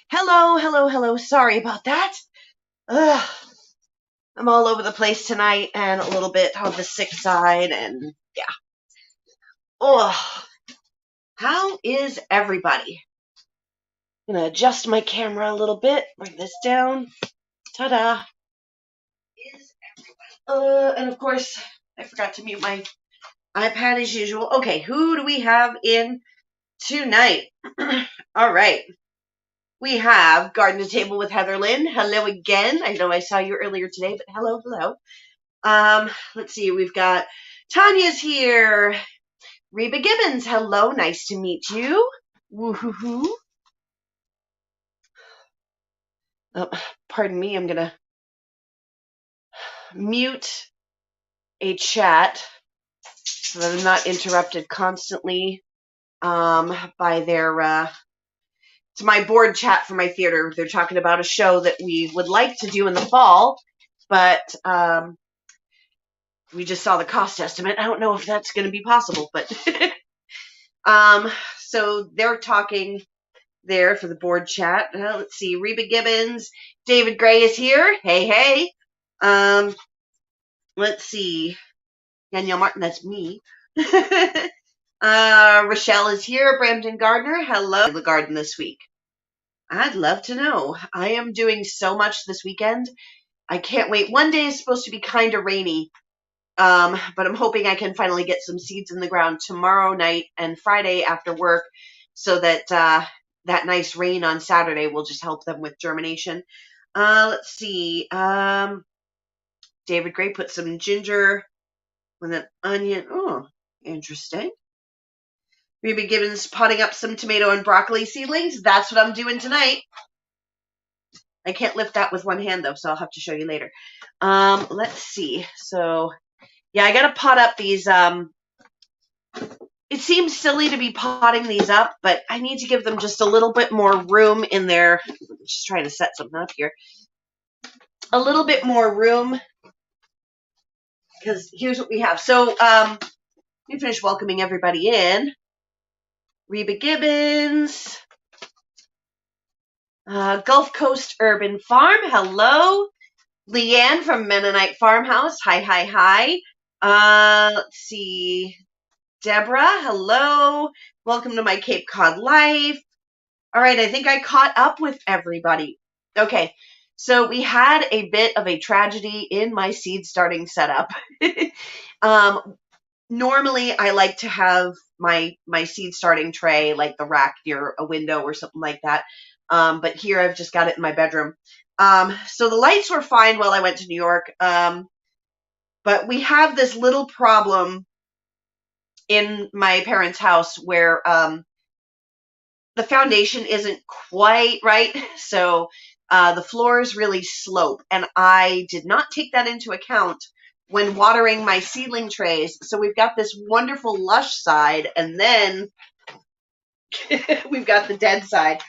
Hello, hello, hello. Sorry about that. Ugh, I'm all over the place tonight and a little bit on the sick side, and yeah. Oh, how is everybody? I'm gonna adjust my camera a little bit, bring this down. Ta-da. And of course, I forgot to mute my iPad as usual. Okay, who do we have in tonight? All right. We have Garden to Table with Heather Lynn. Hello again. I know I saw you earlier today, but hello, hello. Let's see, we've got Tanya's here. Reba Gibbons, hello, nice to meet you. Woohoo. Oh, pardon me, I'm gonna mute a chat so that I'm not interrupted constantly by their it's my board chat for my theater. They're talking about a show that we would like to do in the fall, but we just saw the cost estimate. I don't know if that's going to be possible, but so they're talking there for the board chat. Let's see, Reba Gibbons, David Gray is here. Hey, hey. Let's see, Danielle Martin, that's me. Rochelle is here. Brampton Gardner, hello. The garden this week. I'd love to know. I am doing so much this weekend. I can't wait. One day is supposed to be kind of rainy, but I'm hoping I can finally get some seeds in the ground tomorrow night and Friday after work so that that nice rain on Saturday will just help them with germination. Let's see. David Gray put some ginger with an onion. Oh, interesting. Reba Gibbons potting up some tomato and broccoli seedlings. That's what I'm doing tonight. I can't lift that with one hand, though, so I'll have to show you later. Let's see. So, yeah, I got to pot up these. It seems silly to be potting these up, but I need to give them just a little bit more room in there. I'm just trying to set something up here. A little bit more room, because here's what we have. So, let me finish welcoming everybody in. Reba Gibbons. Gulf Coast Urban Farm, hello. Leanne from Mennonite Farmhouse, hi, hi, hi. Let's see. Deborah, hello. Welcome to my Cape Cod life. All right, I think I caught up with everybody. Okay, so we had a bit of a tragedy in my seed starting setup. Normally, I like to have my seed starting tray, like the rack near a window or something like that. But here I've just got it in my bedroom. So the lights were fine while I went to New York. But we have this little problem in my parents' house where the foundation isn't quite right. So the floors really slope. And I did not take that into account when watering my seedling trays. So we've got this wonderful lush side, and then we've got the dead side.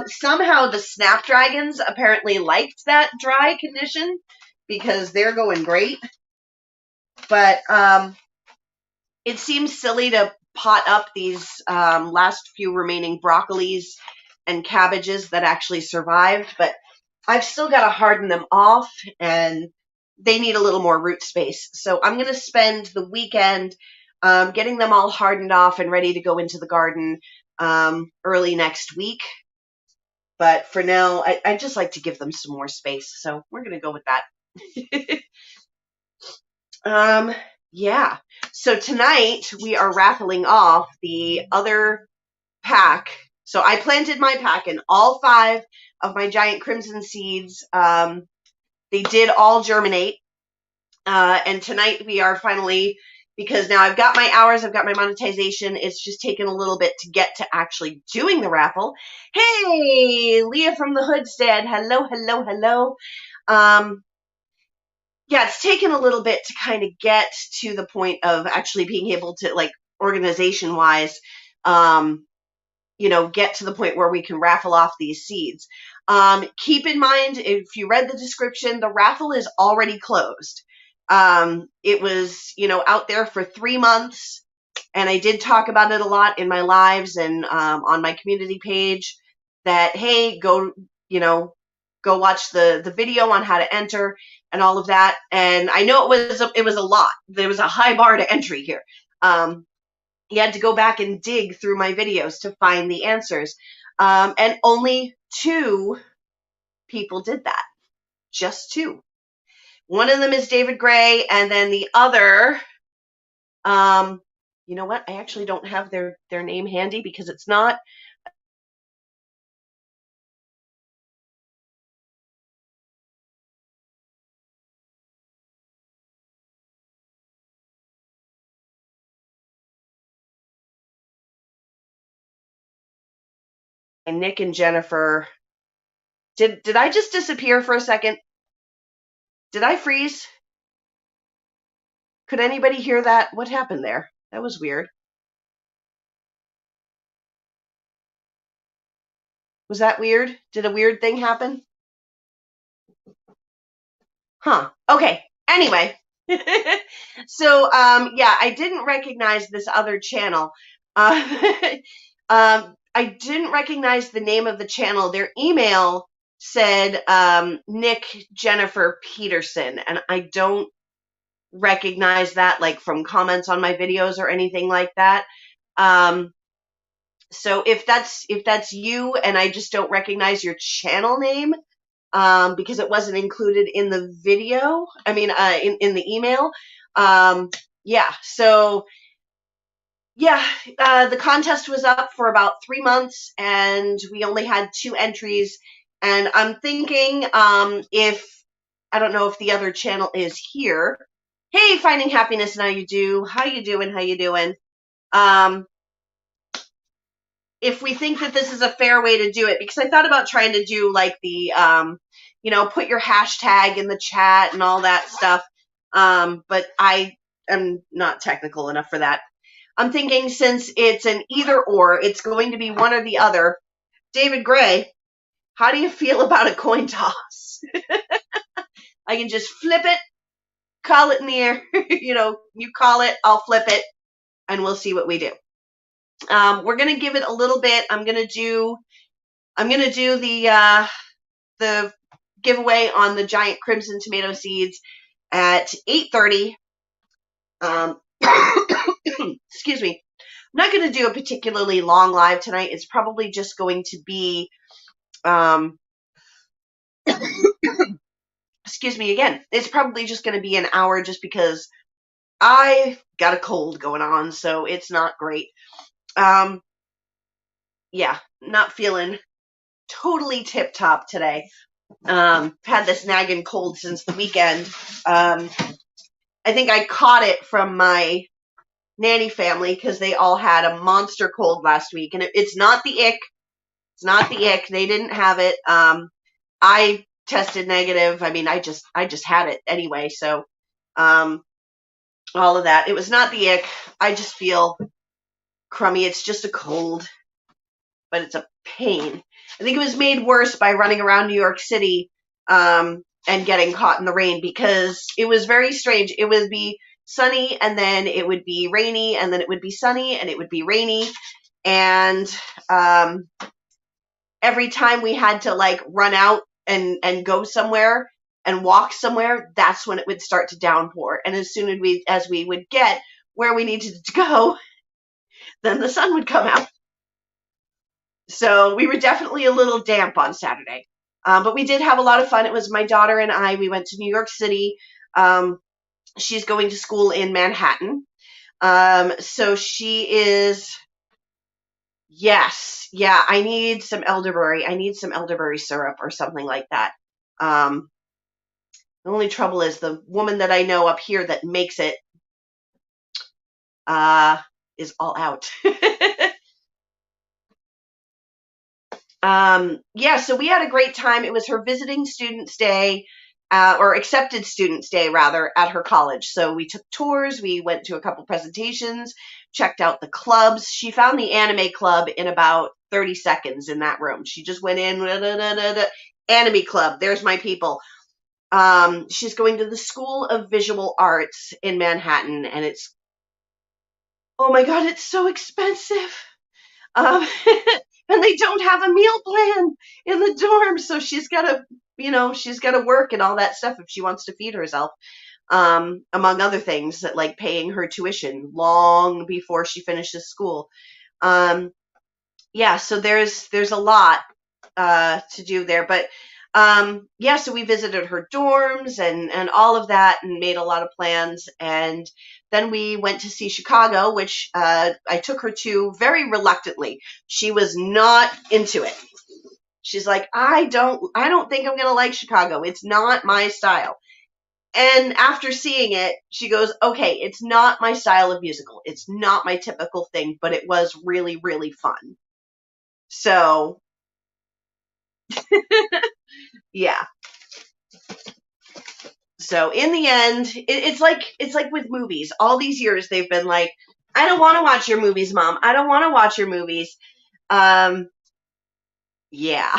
Somehow the snapdragons apparently liked that dry condition because they're going great. But it seems silly to pot up these last few remaining broccolis and cabbages that actually survived, but I've still got to harden them off, and they need a little more root space. So I'm going to spend the weekend getting them all hardened off and ready to go into the garden early next week. But for now, I just like to give them some more space. So we're going to go with that. Yeah. So tonight we are raffling off the other pack. So I planted my pack in all 5 of my giant crimson seeds. They did all germinate. And tonight we are finally, because now I've got my hours, I've got my monetization. It's just taken a little bit to get to actually doing the raffle. Hey, Leah from the Hoodstead. Hello, hello, hello. Yeah, it's taken a little bit to kind of get to the point of actually being able to, like, organization-wise, get to the point where we can raffle off these seeds. Keep in mind, if you read the description, the raffle is already closed. It was, out there for 3 months, and I did talk about it a lot in my lives and on my community page, that, hey, go, go watch the video on how to enter and all of that. And I know it was a lot. There was a high bar to entry here. You had to go back and dig through my videos to find the answers. And only 2 people did that. Just 2. One of them is David Gray, and then the other, you know what? I actually don't have their name handy because it's not. And Nick and Jennifer. Did I just disappear for a second? Did I freeze? Could anybody hear that? What happened there? That was weird. Was that weird? Did a weird thing happen? Huh. Okay. Anyway. So, yeah, I didn't recognize this other channel. I didn't recognize the name of the channel. Their email said Nick Jennifer Peterson, and I don't recognize that like from comments on my videos or anything like that. So if that's you and I just don't recognize your channel name because it wasn't included in the video, I mean in the email, yeah. So yeah, the contest was up for about 3 months, and we only had 2 entries. And I'm thinking, if I don't know if the other channel is here. Hey, Finding Happiness, and how you do? How you doing? How you doing? If we think that this is a fair way to do it, because I thought about trying to do like the, put your hashtag in the chat and all that stuff. But I am not technical enough for that. I'm thinking since it's an either or, it's going to be one or the other. David Gray, how do you feel about a coin toss? I can just flip it, call it in the air. You call it, I'll flip it, and we'll see what we do. We're gonna give it a little bit. I'm gonna do the giveaway on the giant crimson tomato seeds at 8:30. Excuse me. I'm not going to do a particularly long live tonight. It's probably just going to be, excuse me again. It's probably just going to be an hour just because I got a cold going on, so it's not great. Yeah, not feeling totally tip top today. Had this nagging cold since the weekend. I think I caught it from my nanny family because they all had a monster cold last week, and it's not the ick. It's not the ick. They didn't have it. I tested negative. I mean, I just had it anyway. So, all of that. It was not the ick. I just feel crummy. It's just a cold, but it's a pain. I think it was made worse by running around New York City, and getting caught in the rain because it was very strange. It would be sunny and then it would be rainy and then it would be sunny and it would be rainy. And, every time we had to like run out and go somewhere and walk somewhere, that's when it would start to downpour. And as soon as we would get where we needed to go, then the sun would come out. So we were definitely a little damp on Saturday. But we did have a lot of fun. It was my daughter and I. We went to New York City. She's going to school in Manhattan. So she is, yes. Yeah, I need some elderberry. I need some elderberry syrup or something like that. The only trouble is the woman that I know up here that makes it is all out. Yeah, so we had a great time. It was her visiting students day, or accepted students day rather, at her college. So we took tours, we went to a couple presentations, checked out the clubs. She found the anime club in about 30 seconds in that room. She just went in, anime club, there's my people. She's going to the School of Visual Arts in Manhattan, and it's, oh my God, it's so expensive. and they don't have a meal plan in the dorm. So she's got to, she's got to work and all that stuff if she wants to feed herself. Among other things, like paying her tuition long before she finishes school. Yeah, so there's a lot to do there, but yeah, so we visited her dorms and all of that and made a lot of plans, and then we went to see Chicago, which I took her to very reluctantly. She was not into it. She's like, I don't think I'm gonna like Chicago. It's not my style. And after seeing it, she goes, okay, it's not my style of musical. It's not my typical thing, but it was really, really fun. So, yeah. So in the end, it's like with movies. All these years they've been like, I don't want to watch your movies, Mom. I don't want to watch your movies. Yeah.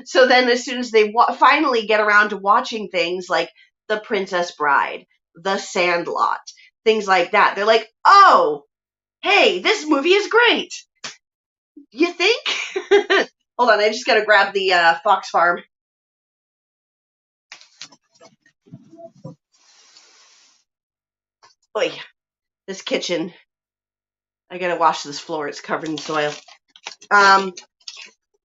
So then as soon as they finally get around to watching things like The Princess Bride, The Sandlot, things like that, they're like, oh, hey, this movie is great. You think? Hold on, I just gotta grab the Fox Farm. Oy, this kitchen. I gotta wash this floor. It's covered in soil.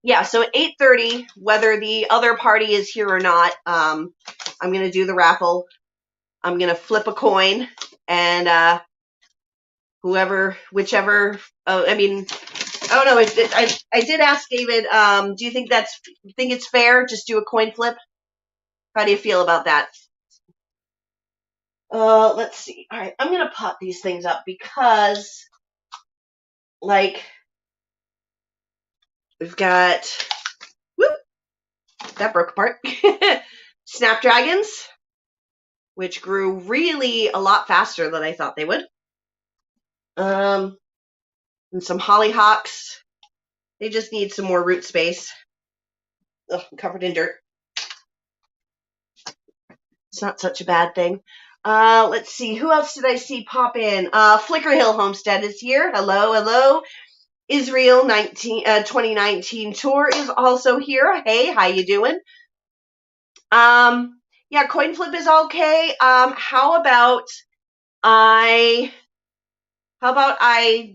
Yeah, so at 8:30, whether the other party is here or not, I'm gonna do the raffle. I'm gonna flip a coin, and whichever. I mean, I don't know. I did ask David. Do you think it's fair? Just do a coin flip. How do you feel about that? Let's see. All right, I'm gonna pot these things up because, like, we've got. Whoop, that broke apart. Snapdragons, which grew really a lot faster than I thought they would. And some hollyhocks. They just need some more root space. Ugh, I'm covered in dirt. It's not such a bad thing. Let's see. Who else did I see pop in? Flicker Hill Homestead is here. Hello, hello. Israel 2019 tour is also here. Hey, how you doing? Yeah, coin flip is okay. How about I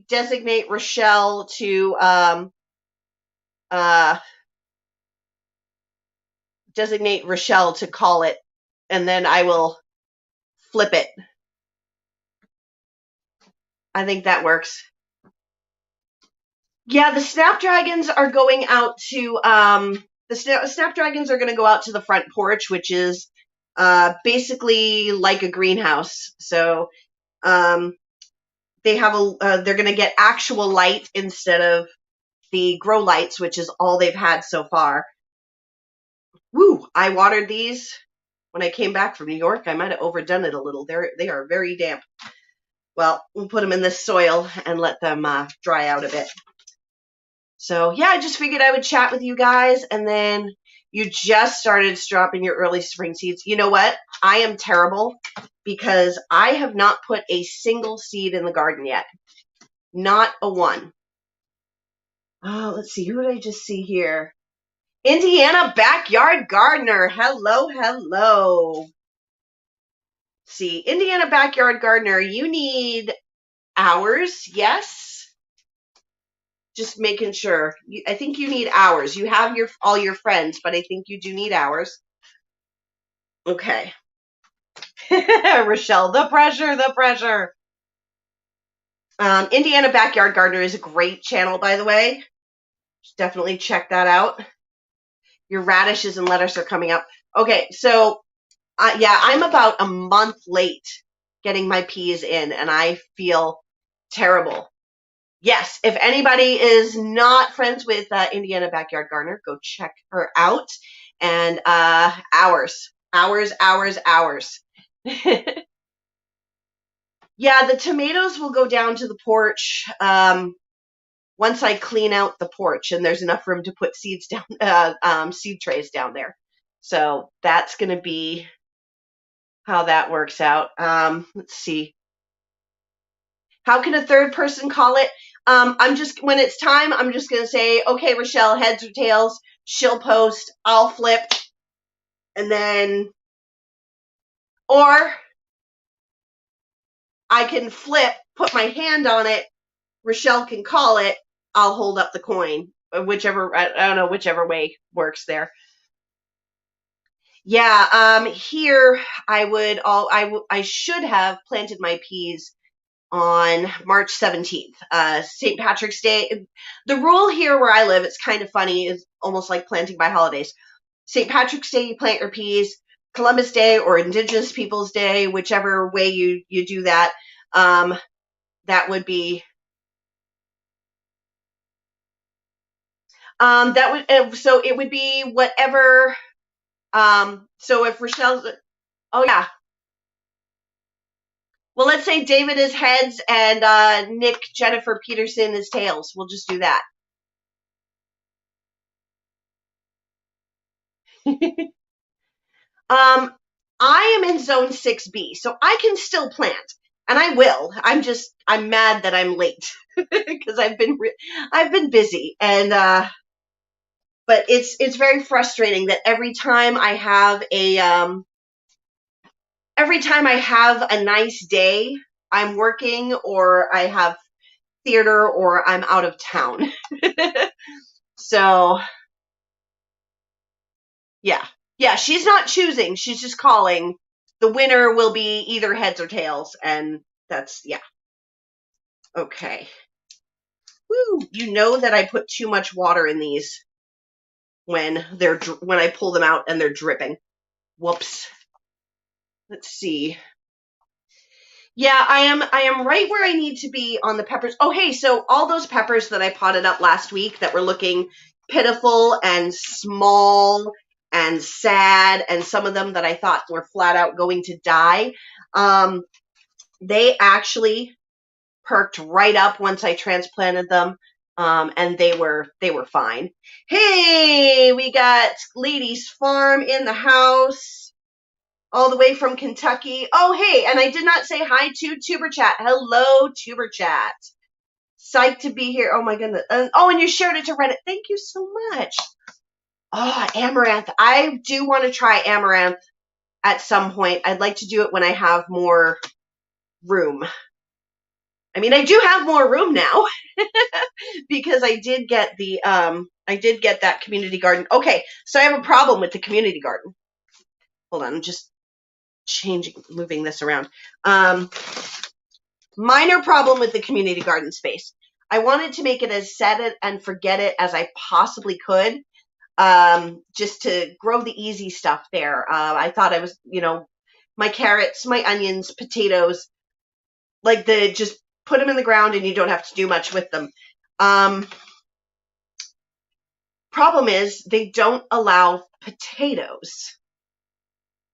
designate Rochelle to call it, and then I will flip it. I think that works. Yeah, the snapdragons are going out to snapdragons are going to go out to the front porch, which is basically like a greenhouse. So they're going to get actual light instead of the grow lights, which is all they've had so far. Woo! I watered these when I came back from New York. I might have overdone it a little. They are very damp. Well, we'll put them in this soil and let them dry out a bit. So yeah, I just figured I would chat with you guys, and then you just started dropping your early spring seeds. You know what? I am terrible because I have not put a single seed in the garden yet. Not a one. Oh, let's see. Who did I just see here? Indiana Backyard Gardener. Hello, hello. See, Indiana Backyard Gardener, you need hours, yes? Just making sure. I think you need hours. You have all your friends, but I think you do need hours. Okay. Rochelle, the pressure, the pressure. Indiana Backyard Gardener is a great channel, by the way. Definitely check that out. Your radishes and lettuce are coming up. Okay, so yeah, I'm about a month late getting my peas in, and I feel terrible. Yes, if anybody is not friends with Indiana Backyard Gardener, go check her out. And hours. Yeah, the tomatoes will go down to the porch once I clean out the porch, and there's enough room to put seeds down, seed trays down there. So that's going to be how that works out. Let's see. How can a third person call it? when it's time, I'm just going to say, okay, Rochelle, heads or tails, she'll post, I'll flip, and then, or I can flip, put my hand on it, Rochelle can call it, I'll hold up the coin, whichever, I don't know, whichever way works there. Yeah, here I should have planted my peas on March 17th, St. Patrick's Day. The rule here where I live, it's kind of funny, is almost like planting by holidays. St. Patrick's Day, you plant your peas. Columbus Day or Indigenous Peoples Day, whichever way you do that, that would be, so it would be whatever, so if Rochelle's, oh yeah, well, let's say David is heads and Nick Jennifer Peterson is tails. We'll just do that. I am in zone 6B, so I can still plant, and I will. I'm mad that I'm late because I've been busy, and but it's very frustrating that every time I have a nice day, I'm working or I have theater or I'm out of town. So yeah, she's not choosing, she's just calling. The winner will be either heads or tails, and that's, yeah. Okay. Woo, you know that I put too much water in these when I pull them out and they're dripping. Whoops. Let's see. Yeah, I am right where I need to be on the peppers. Oh, hey, so all those peppers that I potted up last week that were looking pitiful and small and sad, and some of them that I thought were flat out going to die, they actually perked right up once I transplanted them, and they were fine. Hey, we got Lady's Farm in the house. All the way from Kentucky. Oh, hey, and I did not say hi to Tuber Chat. Hello, Tuber Chat. Psyched to be here. Oh, my goodness. And you shared it to Reddit. Thank you so much. Oh, amaranth. I do want to try amaranth at some point. I'd like to do it when I have more room. I mean, I do have more room now because I did get that community garden. Okay, so I have a problem with the community garden. Hold on, I'm just moving this around. Minor problem with the community garden space. I wanted to make it as set it and forget it as I possibly could, just to grow the easy stuff there. I thought I was, my carrots, my onions, potatoes, just put them in the ground and you don't have to do much with them. Problem is they don't allow potatoes.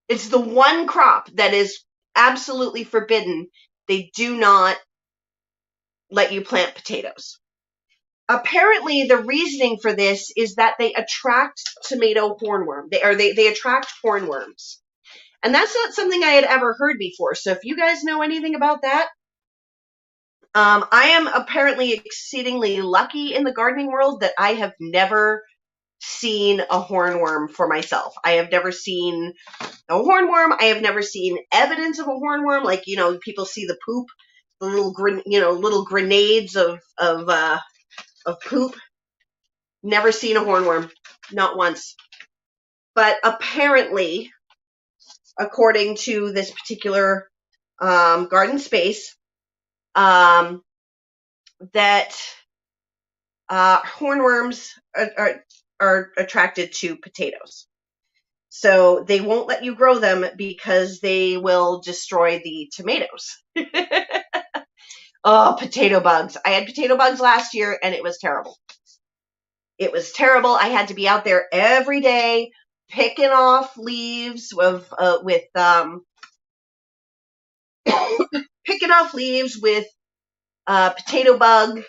It's the one crop that is absolutely forbidden. They do not let you plant potatoes. Apparently, the reasoning for this is that they attract tomato hornworm. They attract hornworms. And that's not something I had ever heard before. So if you guys know anything about that, I am apparently exceedingly lucky in the gardening world that I have never seen a hornworm for myself. I have never seen a hornworm. I have never seen evidence of a hornworm. Like, people see the poop, the little grenades of poop. Never seen a hornworm, not once. But apparently, according to this particular garden space, that hornworms are attracted to potatoes. So they won't let you grow them because they will destroy the tomatoes. Oh, potato bugs. I had potato bugs last year and it was terrible. It was terrible. I had to be out there every day picking off leaves with potato bug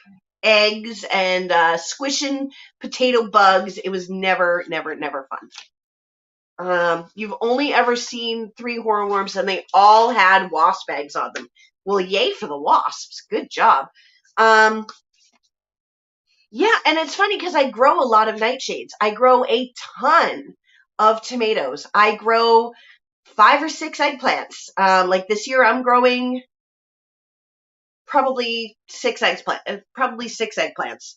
eggs and squishing potato bugs. It was never fun. You've only ever seen 3 hornworms and they all had wasp eggs on them. Well, yay for the wasps. Good job. Yeah, and it's funny because I grow a lot of nightshades. I grow a ton of tomatoes. I grow 5 or 6 eggplants. Like this year, I'm growing probably 6 eggplants.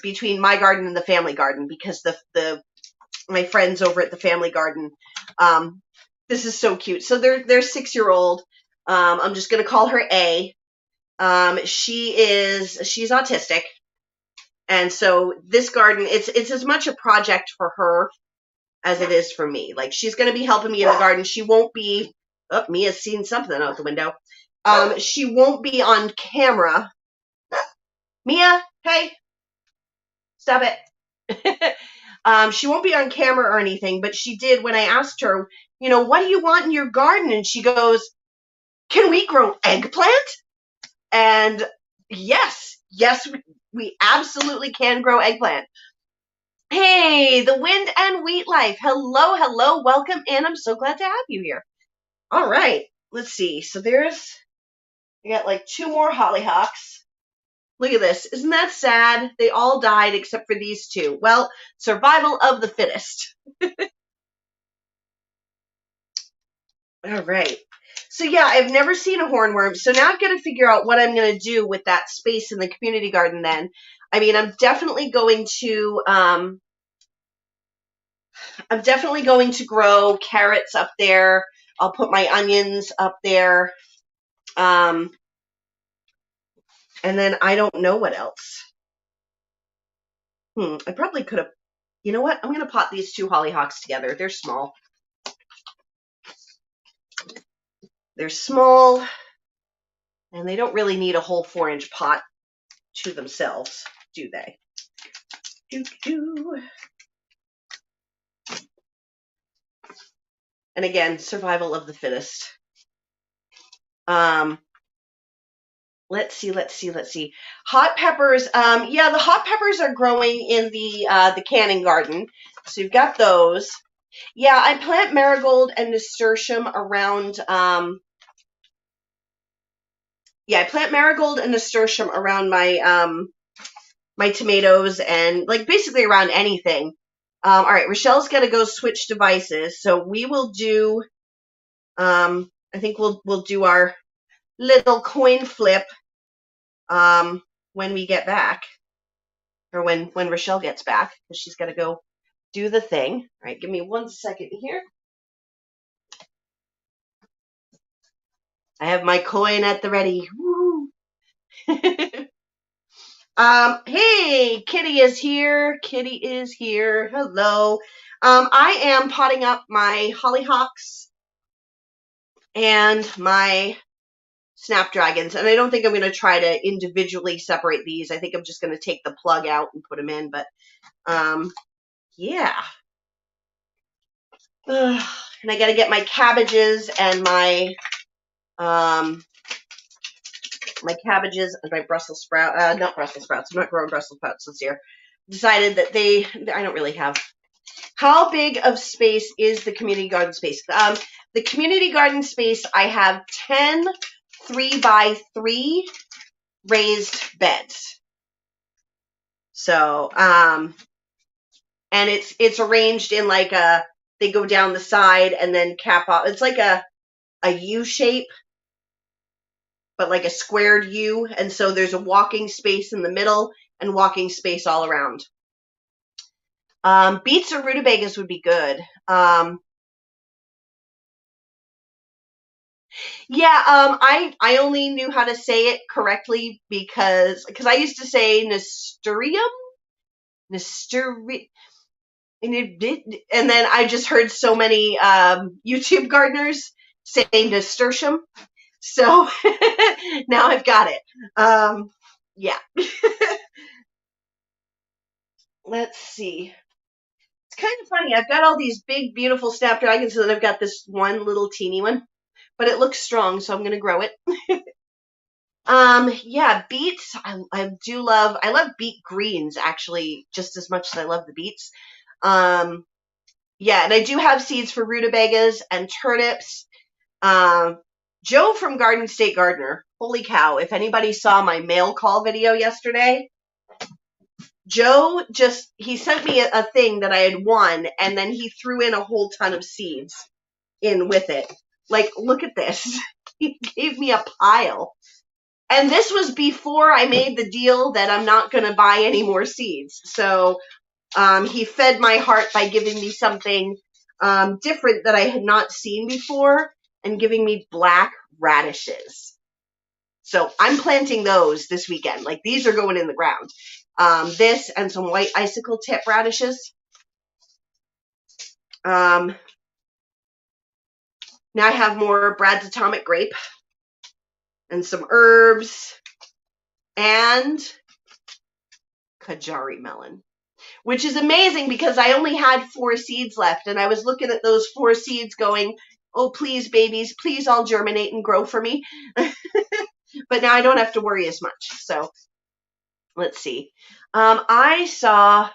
Between my garden and the family garden, because my friends over at the family garden, this is so cute. So they're 6-year-old. I'm just gonna call her A. She's autistic. And so this garden, it's as much a project for her as it is for me. Like, she's going to be helping me in the garden. She won't be, oh, Mia's seen something out the window. She won't be on camera. Mia, hey, stop it. She won't be on camera or anything, but she did when I asked her, what do you want in your garden? And she goes, can we grow eggplant? And yes, we absolutely can grow eggplant. Hey, the Wind and Wheat Life. Hello, welcome in. I'm so glad to have you here. All right, let's see. So we got like 2 more hollyhocks. Look at this. Isn't that sad? They all died except for these 2. Well, survival of the fittest. All right. So yeah, I've never seen a hornworm. So now I've got to figure out what I'm going to do with that space in the community garden then. I mean, I'm definitely going to grow carrots up there. I'll put my onions up there. And then I don't know what else. I probably could have, you know what? I'm going to pot these 2 hollyhocks together. They're small. And they don't really need a whole 4-inch pot to themselves, do they? And again, survival of the fittest. Let's see. Hot peppers. Yeah, the hot peppers are growing in the canning garden. So you've got those. Yeah, I plant marigold and nasturtium around. I plant marigold and nasturtium around my tomatoes and like basically around anything. All right, Rochelle's got to go switch devices, so we will do. I think we'll do our little coin flip when we get back, or when Rochelle gets back, because she's got to go do the thing. All right, give me 1 second here. I have my coin at the ready. Woo! Hey, Kitty is here. Hello. I am potting up my hollyhocks and my snapdragons, and I don't think I'm going to try to individually separate these. I think I'm just going to take the plug out and put them in, but yeah. And I got to get my cabbages and my cabbages and my Brussels sprout, not Brussels sprouts. I'm not growing Brussels sprouts this year. Decided that I don't really have. How big of space is the community garden space? The community garden space, I have 10 3x3 raised beds. So, and it's arranged in like they go down the side and then cap off. It's like a U shape, but like a squared U. And so there's a walking space in the middle and walking space all around. Beets or rutabagas would be good. Yeah, I only knew how to say it correctly because I used to say nasturtium, and then I just heard so many YouTube gardeners say nasturtium, so now I've got it. Yeah. Let's see. It's kind of funny. I've got all these big, beautiful snapdragons, and then I've got this one little teeny one. But it looks strong, so I'm going to grow it. Yeah, beets. I love beet greens, actually, just as much as I love the beets. Yeah, and I do have seeds for rutabagas and turnips. Joe from Garden State Gardener. Holy cow. If anybody saw my mail call video yesterday, Joe he sent me a thing that I had won, and then he threw in a whole ton of seeds in with it. Like, look at this. He gave me a pile. And this was before I made the deal that I'm not going to buy any more seeds. So he fed my heart by giving me something different that I had not seen before and giving me black radishes. So I'm planting those this weekend. Like, these are going in the ground. This and some white icicle tip radishes. Now I have more Brad's Atomic Grape and some herbs and Kajari melon, which is amazing because I only had 4 seeds left, and I was looking at those 4 seeds going, oh, please, babies, please all germinate and grow for me. But now I don't have to worry as much. So let's see. I saw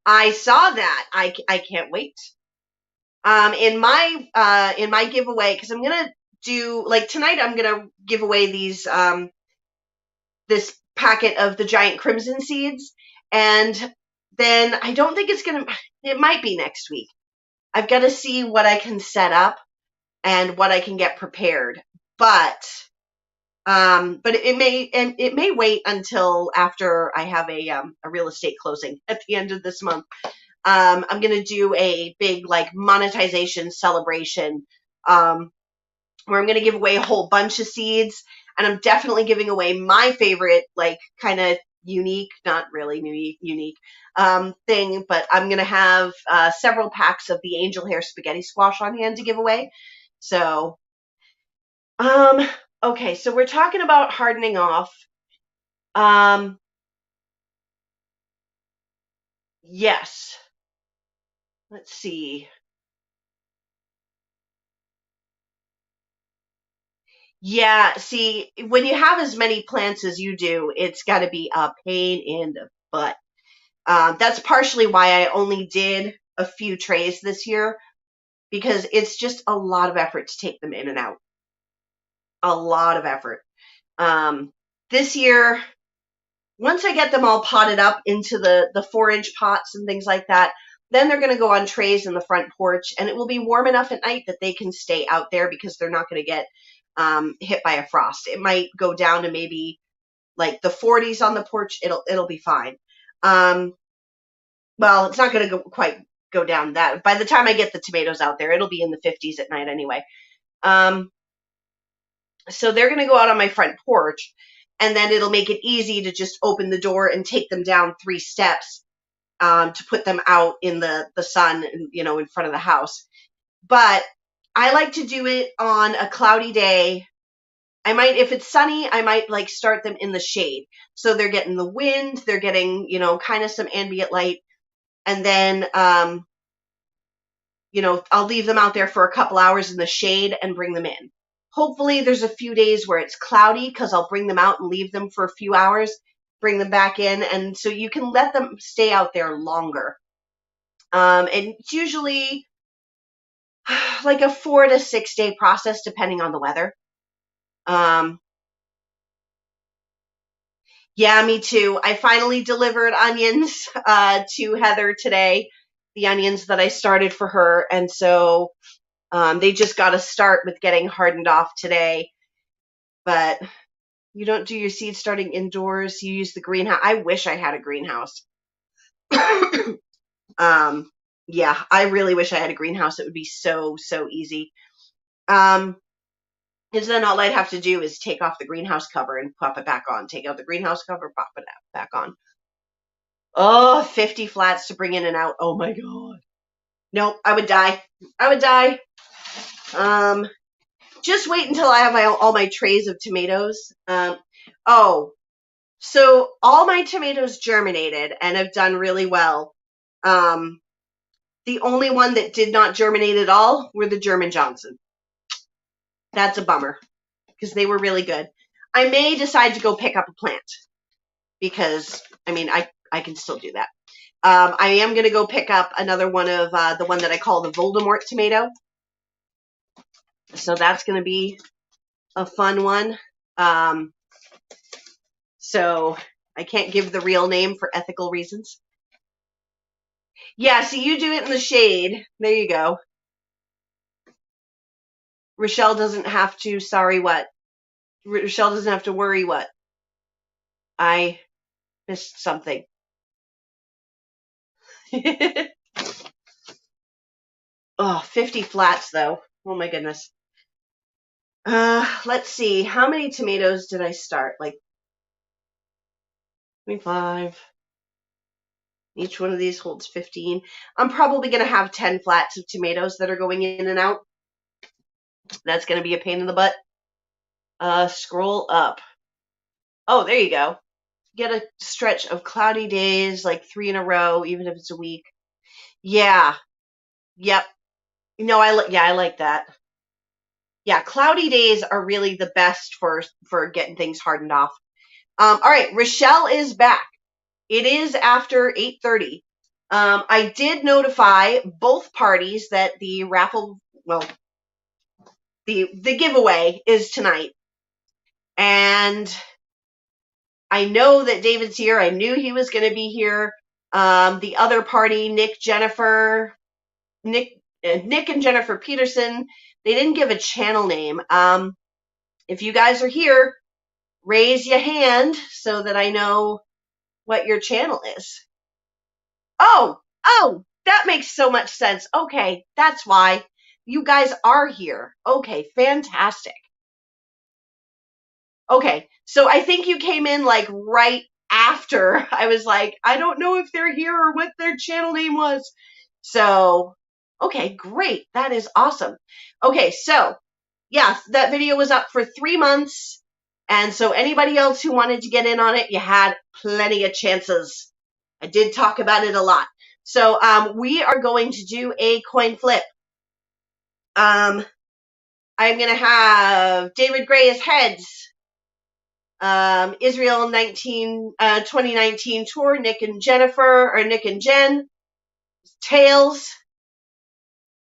that. I can't wait. In my giveaway, because I'm gonna do, like, tonight I'm gonna give away these this packet of the giant crimson seeds, and then I don't think it might be next week. I've got to see what I can set up and what I can get prepared. But it may wait until after I have a real estate closing at the end of this month. I'm going to do a big, like, monetization celebration, where I'm going to give away a whole bunch of seeds, and I'm definitely giving away my favorite, like, kind of unique, not really unique thing, but I'm going to have several packs of the angel hair spaghetti squash on hand to give away. So, okay, so we're talking about hardening off. Yes. Let's see. Yeah, see, when you have as many plants as you do, it's got to be a pain in the butt. That's partially why I only did a few trays this year, because it's just a lot of effort to take them in and out. A lot of effort. This year, once I get them all potted up into the 4-inch pots and things like that, then they're going to go on trays in the front porch, and it will be warm enough at night that they can stay out there because they're not going to get hit by a frost. It might go down to maybe like the 40s on the porch. It'll be fine. Well, it's not going to quite go down that. By the time I get the tomatoes out there, it'll be in the 50s at night anyway. So they're going to go out on my front porch, and then it'll make it easy to just open the door and take them down 3 steps to put them out in the sun, in front of the house. But I like to do it on a cloudy day. If it's sunny, I might like start them in the shade. So they're getting the wind, they're getting, kind of some ambient light. And then, I'll leave them out there for a couple hours in the shade and bring them in. Hopefully there's a few days where it's cloudy, because I'll bring them out and leave them for a few hours, bring them back in. And so you can let them stay out there longer. And it's usually like a 4 to 6 day process, depending on the weather. Yeah, me too. I finally delivered onions to Heather today, the onions that I started for her. And so they just got to start with getting hardened off today. But you don't do your seed starting indoors. You use the greenhouse. I wish I had a greenhouse. Yeah, I really wish I had a greenhouse. It would be so, so easy. Because then all I'd have to do is take off the greenhouse cover and pop it back on. Take out the greenhouse cover, pop it back on. Oh, 50 flats to bring in and out. Oh my God. Nope, I would die. Just wait until I have all my trays of tomatoes. So all my tomatoes germinated and have done really well. The only one that did not germinate at all were the German Johnson. That's a bummer, because they were really good. I may decide to go pick up a plant, because, I can still do that. I am going to go pick up another one of the one that I call the Voldemort tomato. So that's going to be a fun one. So I can't give the real name for ethical reasons. Yeah, so you do it in the shade. There you go. Rochelle doesn't have to, sorry what? Rochelle doesn't have to worry what? I missed something. Oh, 50 flats though. Oh my goodness. Let's see. How many tomatoes did I start? Like 25. Each one of these holds 15. I'm probably going to have 10 flats of tomatoes that are going in and out. That's going to be a pain in the butt. Scroll up. Oh, there you go. Get a stretch of cloudy days, like 3 in a row, even if it's a week. Yeah. Yep. No, I like that. Yeah, cloudy days are really the best for getting things hardened off. All right, Rochelle is back. It is after 8:30. I did notify both parties that the raffle, well, the giveaway is tonight. And I know that David's here. I knew he was going to be here. The other party, Nick and Jennifer Peterson, they didn't give a channel name. If you guys are here, raise your hand so that I know what your channel is. Oh, that makes so much sense. Okay, that's why you guys are here. Okay, fantastic. Okay, so I think you came in like right after I was like, I don't know if they're here or what their channel name was. So, okay, great. That is awesome. Okay, so yeah, that video was up for 3 months. And so anybody else who wanted to get in on it, you had plenty of chances. I did talk about it a lot. So we are going to do a coin flip. I'm going to have David Gray as heads. Israel 2019 tour, Nick and Jen, tails.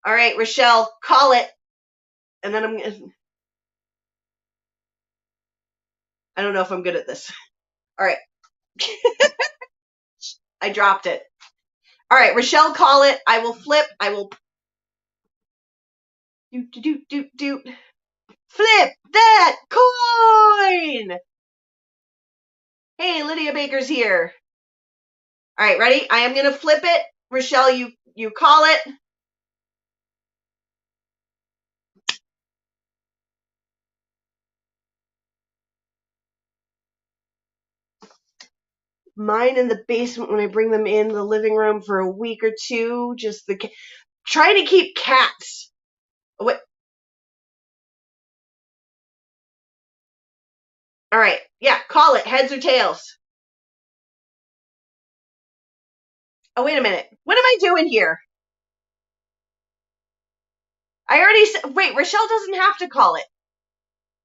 All right, Rochelle, call it. And then I don't know if I'm good at this. All right. I dropped it. All right, Rochelle, call it. I will flip. I will do. Flip that coin. Hey, Lydia Baker's here. All right, ready? I am going to flip it. Rochelle, you call it. Mine in the basement when I bring them in the living room for a week or two. Just try to keep cats. What? All right. Yeah, call it. Heads or tails. Oh, wait a minute. What am I doing here? I already said, wait, Rochelle doesn't have to call it.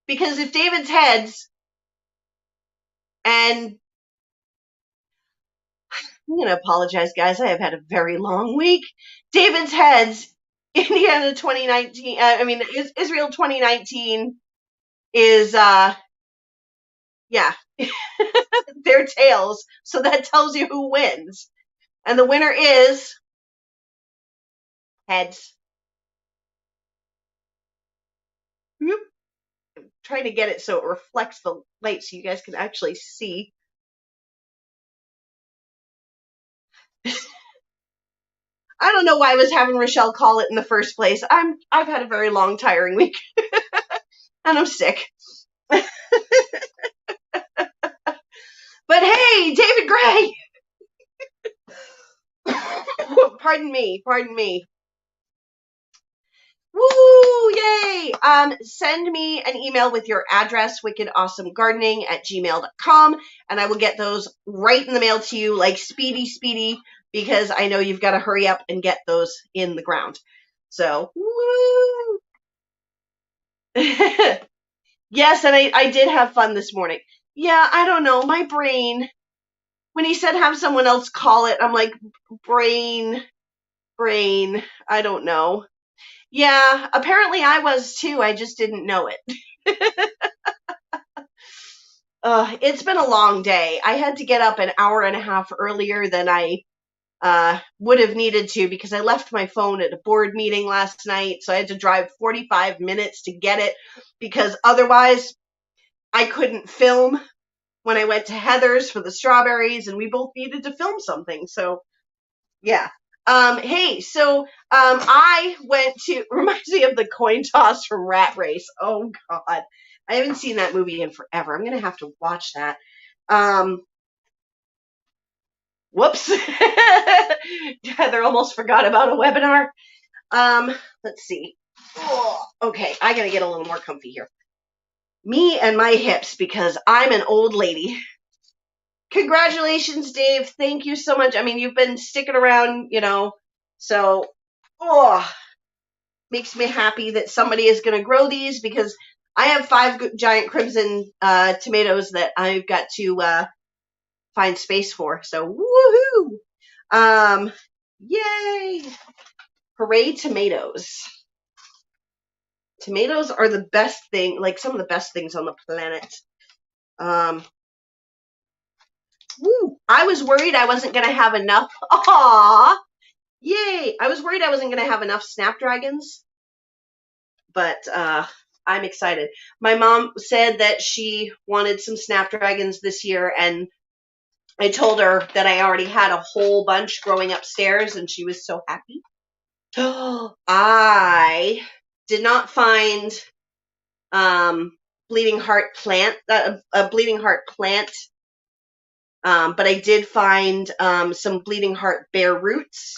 Because if David's heads and I'm going to apologize, guys. I have had a very long week. David's heads, Indiana 2019, Israel 2019 is, yeah, their tails. So that tells you who wins. And the winner is heads. Whoop. I'm trying to get it so it reflects the light so you guys can actually see. I don't know why I was having Rochelle call it in the first place. I've had a very long, tiring week. And I'm sick. But hey, David Gray! Pardon me. Woo! Yay! Send me an email with your address, wickedawesomegardening@gmail.com, and I will get those right in the mail to you, like speedy, because I know you've got to hurry up and get those in the ground. So, woo! Yes, and I did have fun this morning. Yeah, I don't know. My brain, when he said have someone else call it, I'm like, brain, I don't know. Yeah, apparently I was too. I just didn't know it. It's been a long day. I had to get up an hour and a half earlier than I would have needed to because I left my phone at a board meeting last night. So I had to drive 45 minutes to get it because otherwise I couldn't film when I went to Heather's for the strawberries and we both needed to film something. So yeah. Hey, so I went to, reminds me of the coin toss from Rat Race. Oh God. I haven't seen that movie in forever. I'm going to have to watch that. Whoops. Heather almost forgot about a webinar. Let's see. Oh, okay, I gotta get a little more comfy here. Me and my hips, because I'm an old lady. Congratulations, Dave. Thank you so much. I mean, you've been sticking around, so, makes me happy that somebody is going to grow these because I have 5 giant crimson tomatoes that I've got to find space for. So, woohoo! Yay! Hooray, tomatoes. Tomatoes are the best thing, like some of the best things on the planet. I was worried I wasn't going to have enough. Aww! Yay! I was worried I wasn't going to have enough snapdragons, but I'm excited. My mom said that she wanted some snapdragons this year, and I told her that I already had a whole bunch growing upstairs, and she was so happy. I did not find bleeding heart plant, a bleeding heart plant, but I did find some bleeding heart bare roots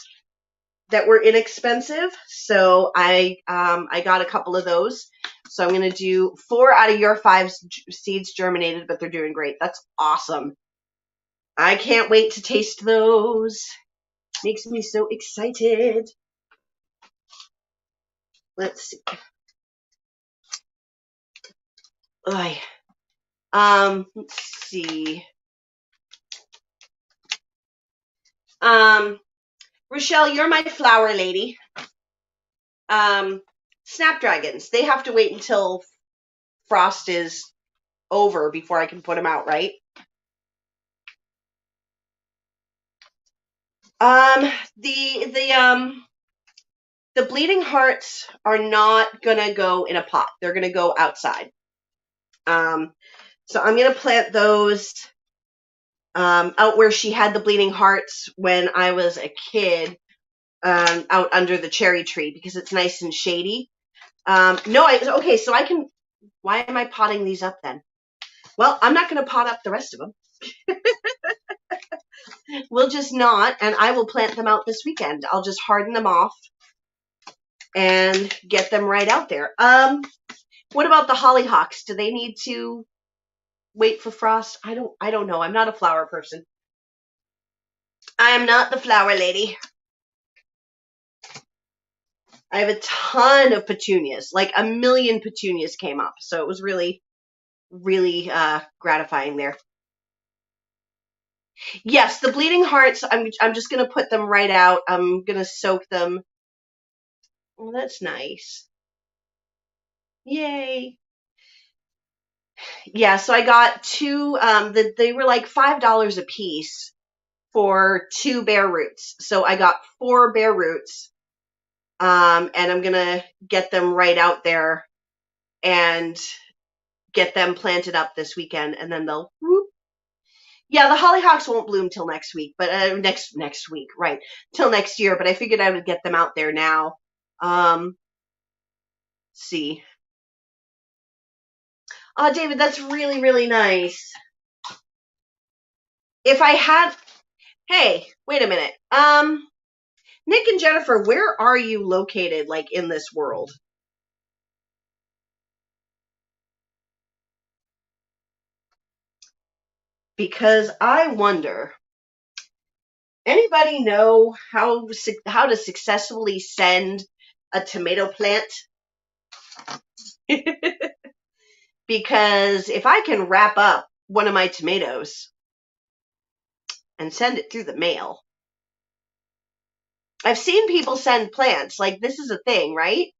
that were inexpensive. So I got a couple of those. So I'm going to do 4 out of your 5 seeds germinated, but they're doing great. That's awesome. I can't wait to taste those. Makes me so excited. Let's see. Let's see. Rochelle, you're my flower lady. Snapdragons, they have to wait until frost is over before I can put them out, right? The bleeding hearts are not gonna go in a pot. They're gonna go outside. So I'm gonna plant those out where she had the bleeding hearts when I was a kid, out under the cherry tree because it's nice and shady. Okay, so I can. Why am I potting these up then? Well, I'm not gonna pot up the rest of them. We'll just not, and I will plant them out this weekend. I'll just harden them off and get them right out there. What about the hollyhocks? Do they need to wait for frost? I don't know. I'm not a flower person. I am not the flower lady. I have a ton of petunias. Like 1 million petunias came up. So it was really, really gratifying there. Yes, the bleeding hearts, I'm just going to put them right out. I'm going to soak them. Oh, that's nice. Yay. Yeah, so I got 2, they were like $5 a piece for 2 bare roots. So I got 4 bare roots, and I'm going to get them right out there and get them planted up this weekend, and then they'll, whoop. Yeah, the hollyhocks won't bloom till next week, but next week, right, till next year, but I figured I would get them out there now. See. Oh, David, that's really, really nice. If I had, hey, wait a minute. Nick and Jennifer, where are you located, like, in this world? Because I wonder, anybody know how to successfully send a tomato plant? Because if I can wrap up one of my tomatoes and send it through the mail, I've seen people send plants. Like, this is a thing, right?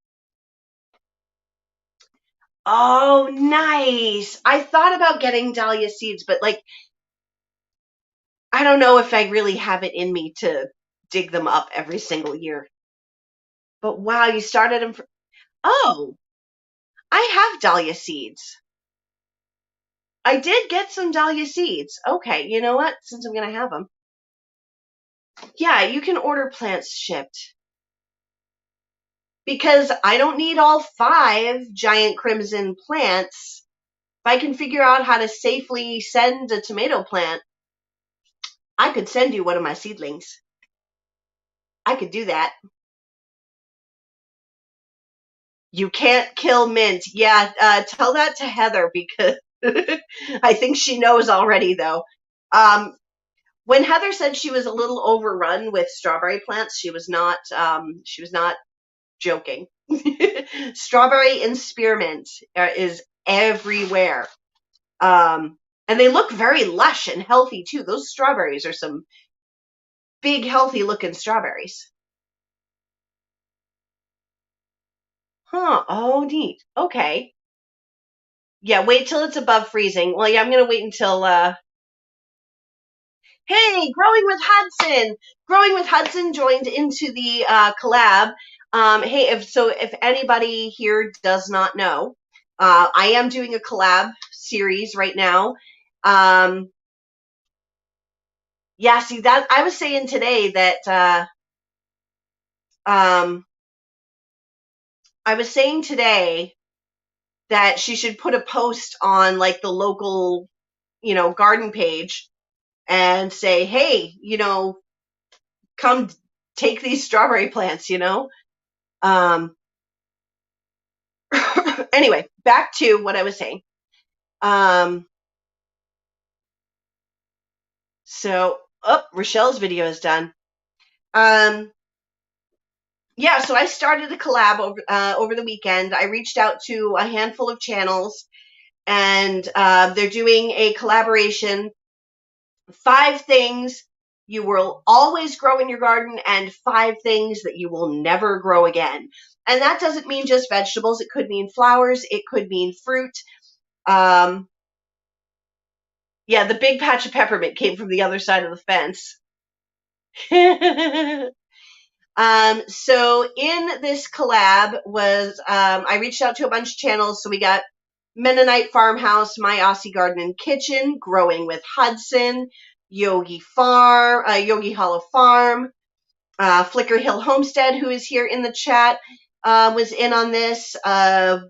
Oh, nice. I thought about getting dahlia seeds, but like, I don't know if I really have it in me to dig them up every single year. But wow, you started them. Oh, I have dahlia seeds. I did get some dahlia seeds. Okay, you know what? Since I'm going to have them. Yeah, you can order plants shipped. Because I don't need all 5 giant crimson plants. If I can figure out how to safely send a tomato plant, I could send you one of my seedlings. I could do that. You can't kill mint. Yeah, tell that to Heather because I think she knows already though. Um, when Heather said she was a little overrun with strawberry plants, she was not joking. Strawberry and spearmint is everywhere. And they look very lush and healthy too. Those strawberries are some big, healthy looking strawberries. Huh. Oh, neat. Okay. Yeah, wait till it's above freezing. Well, yeah, I'm going to wait until, hey, Growing with Hudson. Growing with Hudson joined into the collab. Hey, if anybody here does not know, I am doing a collab series right now. Yeah, see that I was saying today that um, I was saying today that she should put a post on like the local, garden page and say, hey, come take these strawberry plants. Um, anyway, back to what I was saying. Rochelle's video is done. Yeah, so I started a collab over the weekend. I reached out to a handful of channels, and they're doing a collaboration. 5 things you will always grow in your garden, and 5 things that you will never grow again. And that doesn't mean just vegetables. It could mean flowers. It could mean fruit. Yeah, the big patch of peppermint came from the other side of the fence. So in this collab was, I reached out to a bunch of channels. So we got Mennonite Farmhouse, My Aussie Garden and Kitchen, Growing with Hudson, Yogi Hollow Farm, Flicker Hill Homestead, who is here in the chat, was in on this.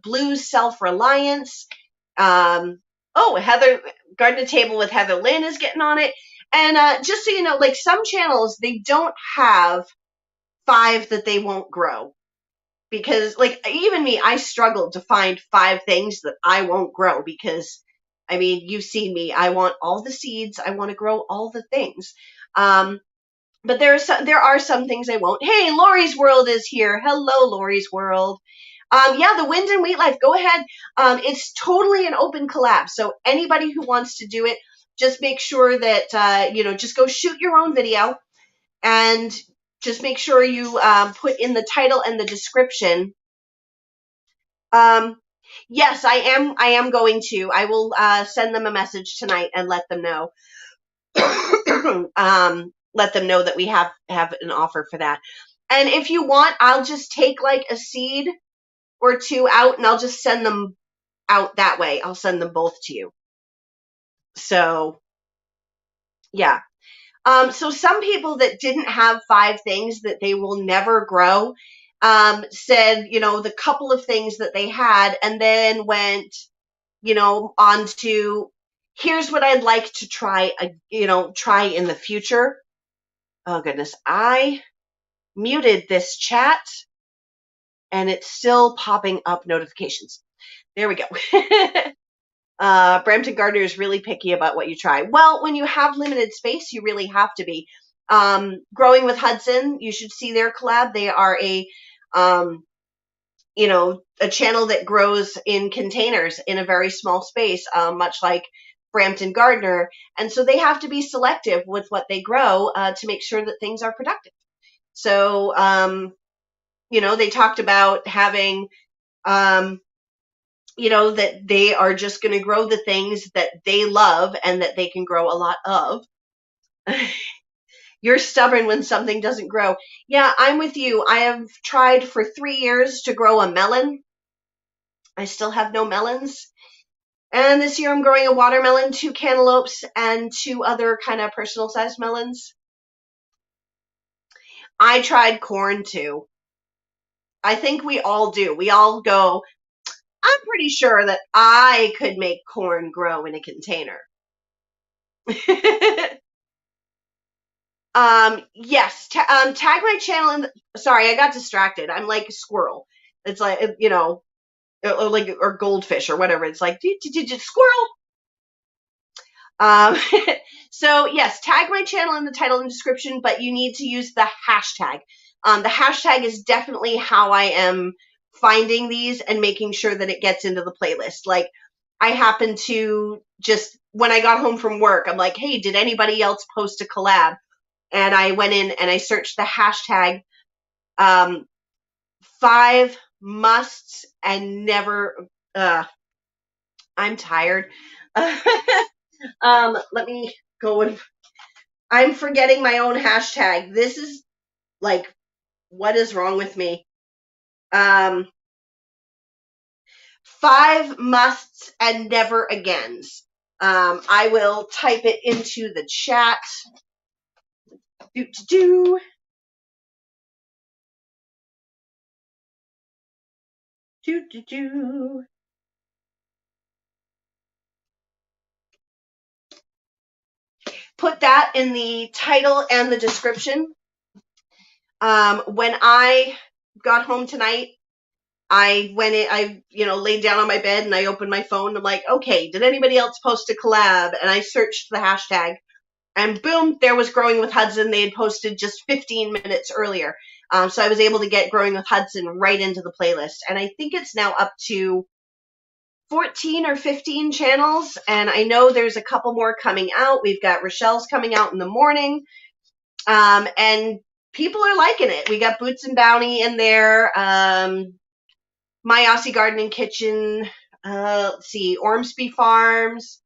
Blues Self-Reliance. Heather, Garden to Table with Heather Lynn is getting on it. And just so you know, like some channels, they don't have 5 that they won't grow. Because, like, even me, I struggled to find 5 things that I won't grow because, I mean, you've seen me. I want all the seeds. I want to grow all the things. But there are some things I won't. Hey, Lori's World is here. Hello, Lori's World. Yeah, the Wind and Wheat Life. Go ahead. It's totally an open collab. So anybody who wants to do it, just make sure that, just go shoot your own video and just make sure you put in the title and the description. Yes, I am going to. I will send them a message tonight and let them know. Let them know that we have an offer for that. And if you want, I'll just take like a seed or 2 out and I'll just send them out that way. I'll send them both to you. So, yeah. So some people that didn't have 5 things that they will never grow said, the couple of things that they had and then went, on to here's what I'd like to try in the future. Oh goodness, I muted this chat and it's still popping up notifications. There we go. Brampton Gardener is really picky about what you try. Well, when you have limited space, you really have to be. Growing with Hudson, you should see their collab. They are a channel that grows in containers in a very small space, much like Brampton Gardener. And so they have to be selective with what they grow to make sure that things are productive. So, they talked about having that they are just going to grow the things that they love and that they can grow a lot of. You're stubborn when something doesn't grow. Yeah, I'm with you. I have tried for 3 years to grow a melon. I still have no melons. And this year I'm growing a watermelon, 2 cantaloupes, and 2 other kind of personal sized melons. I tried corn too. I think we all do. We all go, I'm pretty sure that I could make corn grow in a container. Yes. Tag my channel in. Sorry, I got distracted. I'm like a squirrel. It's like, or goldfish or whatever. It's like, squirrel. Um, so yes, tag my channel in the title and description, but you need to use the hashtag. The hashtag is definitely how I am finding these and making sure that it gets into the playlist. Like, I happen to just, when I got home from work, I'm like, hey, did anybody else post a collab? And I went in and I searched the hashtag, 5 musts and never, I'm tired. Let me go and, I'm forgetting my own hashtag. This is like, what is wrong with me? 5 musts and never agains. I will type it into the chat. Do. Put that in the title and the description. When I got home tonight, I went in, laid down on my bed and I opened my phone. I'm like, okay, did anybody else post a collab? And I searched the hashtag and boom, there was Growing with Hudson. They had posted just 15 minutes earlier. So I was able to get Growing with Hudson right into the playlist. And I think it's now up to 14 or 15 channels. And I know there's a couple more coming out. We've got Rochelle's coming out in the morning. And people are liking it. We got Boots and Bounty in there. My Aussie Gardening Kitchen. Let's see, Ormsby Farms.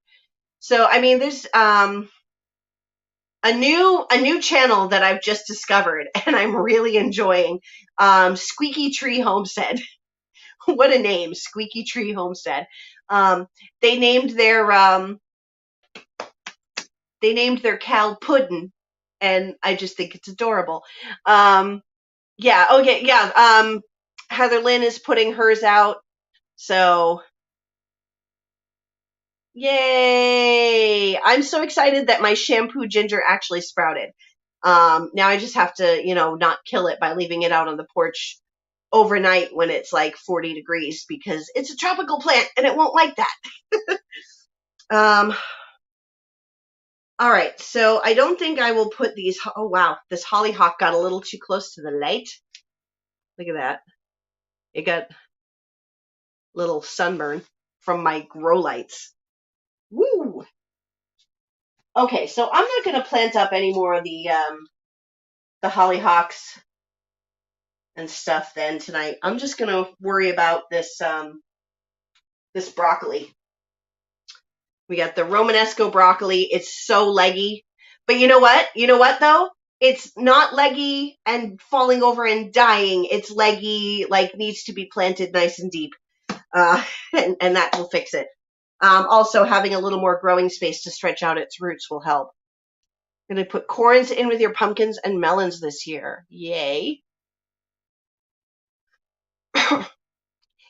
So, I mean, there's a new channel that I've just discovered and I'm really enjoying. Squeaky Tree Homestead. What a name, Squeaky Tree Homestead. They named their cow Puddin', and I just think it's adorable. Yeah, okay, yeah. Heather Lynn is putting hers out, so yay! I'm so excited that my shampoo ginger actually sprouted. Now I just have to, not kill it by leaving it out on the porch overnight when it's like 40 degrees because it's a tropical plant and it won't like that. All right, so I don't think I will put these. Oh wow, this hollyhock got a little too close to the light. Look at that. It got a little sunburn from my grow lights. Woo! Okay, so I'm not going to plant up any more of the hollyhocks and stuff then tonight. I'm just going to worry about this this broccoli. We got the Romanesco broccoli. It's so leggy. But you know what? You know what though? It's not leggy and falling over and dying. It's leggy, like needs to be planted nice and deep. And that will fix it. Also, having a little more growing space to stretch out its roots will help. I'm going to put corns in with your pumpkins and melons this year. Yay.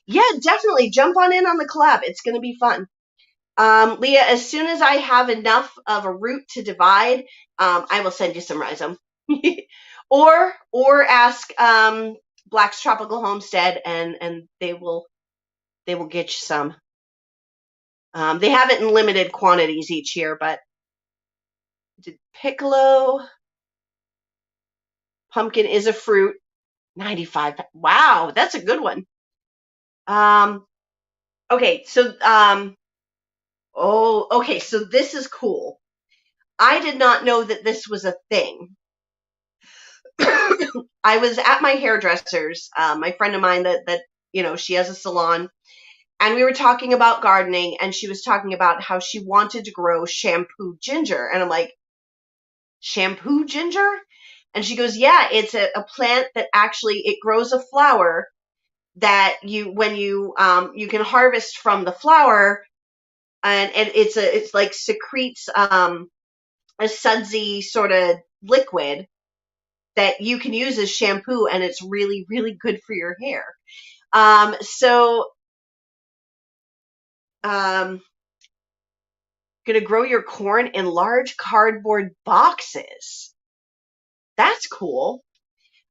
Yeah, definitely. Jump on in on the collab. It's going to be fun. Leah, as soon as I have enough of a root to divide, I will send you some rhizome. or ask Black's Tropical Homestead and they will get you some. They have it in limited quantities each year, but piccolo pumpkin is a fruit. 95. Wow, that's a good one. Okay, so okay, so this is cool. I did not know that this was a thing. I was at my hairdresser's, my friend of mine that she has a salon, And we were talking about gardening, and she was talking about how she wanted to grow shampoo ginger. And I'm like, shampoo ginger? And she goes, yeah, it's a plant that actually, it grows a flower that when you can harvest from the flower, and it's like secretes a sudsy sort of liquid that you can use as shampoo, and it's really, really good for your hair. Gonna grow your corn in large cardboard boxes. That's cool.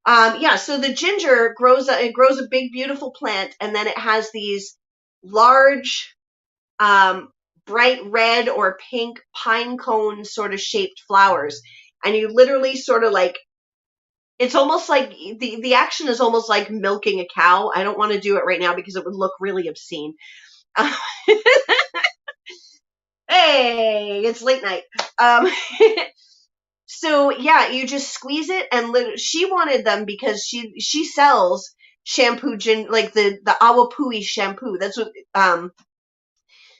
Yeah, so the ginger grows a big, beautiful plant, and then it has these large, bright red or pink pine cone sort of shaped flowers. And you literally sort of like, it's almost like the action is almost like milking a cow. I don't want to do it right now because it would look really obscene. Hey, it's late night. So yeah, you just squeeze it, and she wanted them because she sells shampoo like the awapui shampoo. That's what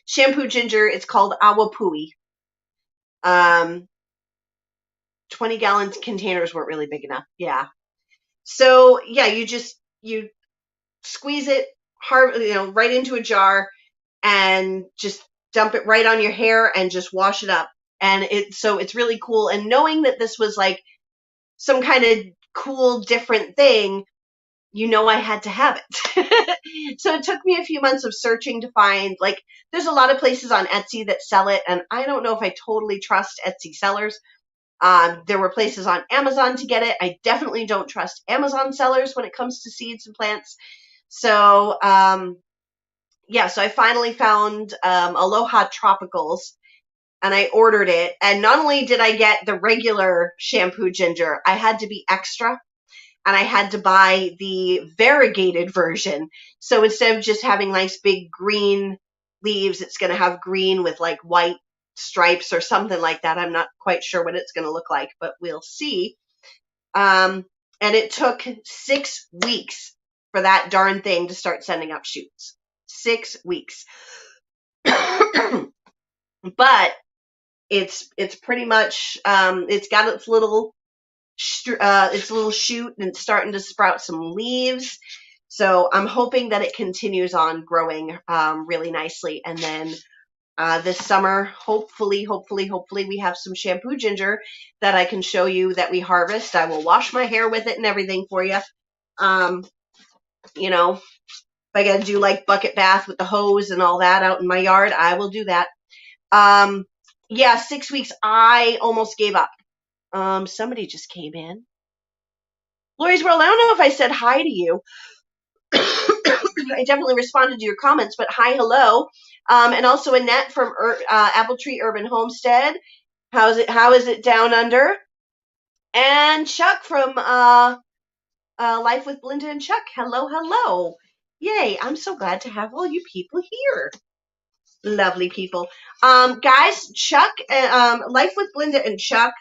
shampoo ginger. It's called awapui. 20-gallon containers weren't really big enough. Yeah. So yeah, you squeeze it hard, right into a jar, and just dump it right on your hair and just wash it up. And it's really cool. And knowing that this was like some kind of cool, different thing, I had to have it. So it took me a few months of searching to find, like, there's a lot of places on Etsy that sell it, and I don't know if I totally trust Etsy sellers. There were places on Amazon to get it. I definitely don't trust Amazon sellers when it comes to seeds and plants. So, yeah, so I finally found Aloha Tropicals, and I ordered it. And not only did I get the regular shampoo ginger, I had to be extra, and I had to buy the variegated version. So instead of just having nice big green leaves, it's going to have green with like white stripes or something like that. I'm not quite sure what it's going to look like, but we'll see. And it took 6 weeks for that darn thing to start sending up shoots. 6 weeks. But it's pretty much, it's got its little shoot, and it's starting to sprout some leaves. So I'm hoping that it continues on growing really nicely. And then this summer, hopefully, we have some shampoo ginger that I can show you that we harvest. I will wash my hair with it and everything for you. If I got to do like bucket bath with the hose and all that out in my yard, I will do that. Yeah, 6 weeks, I almost gave up. Somebody just came in. Lori's World, I don't know if I said hi to you. I definitely responded to your comments, but hi, hello. And also Annette from Apple Tree Urban Homestead. How is it down under? And Chuck from Life with Belinda and Chuck. Hello, hello. Yay, I'm so glad to have all you people here. Lovely people. Guys, Chuck, Life with Belinda and Chuck,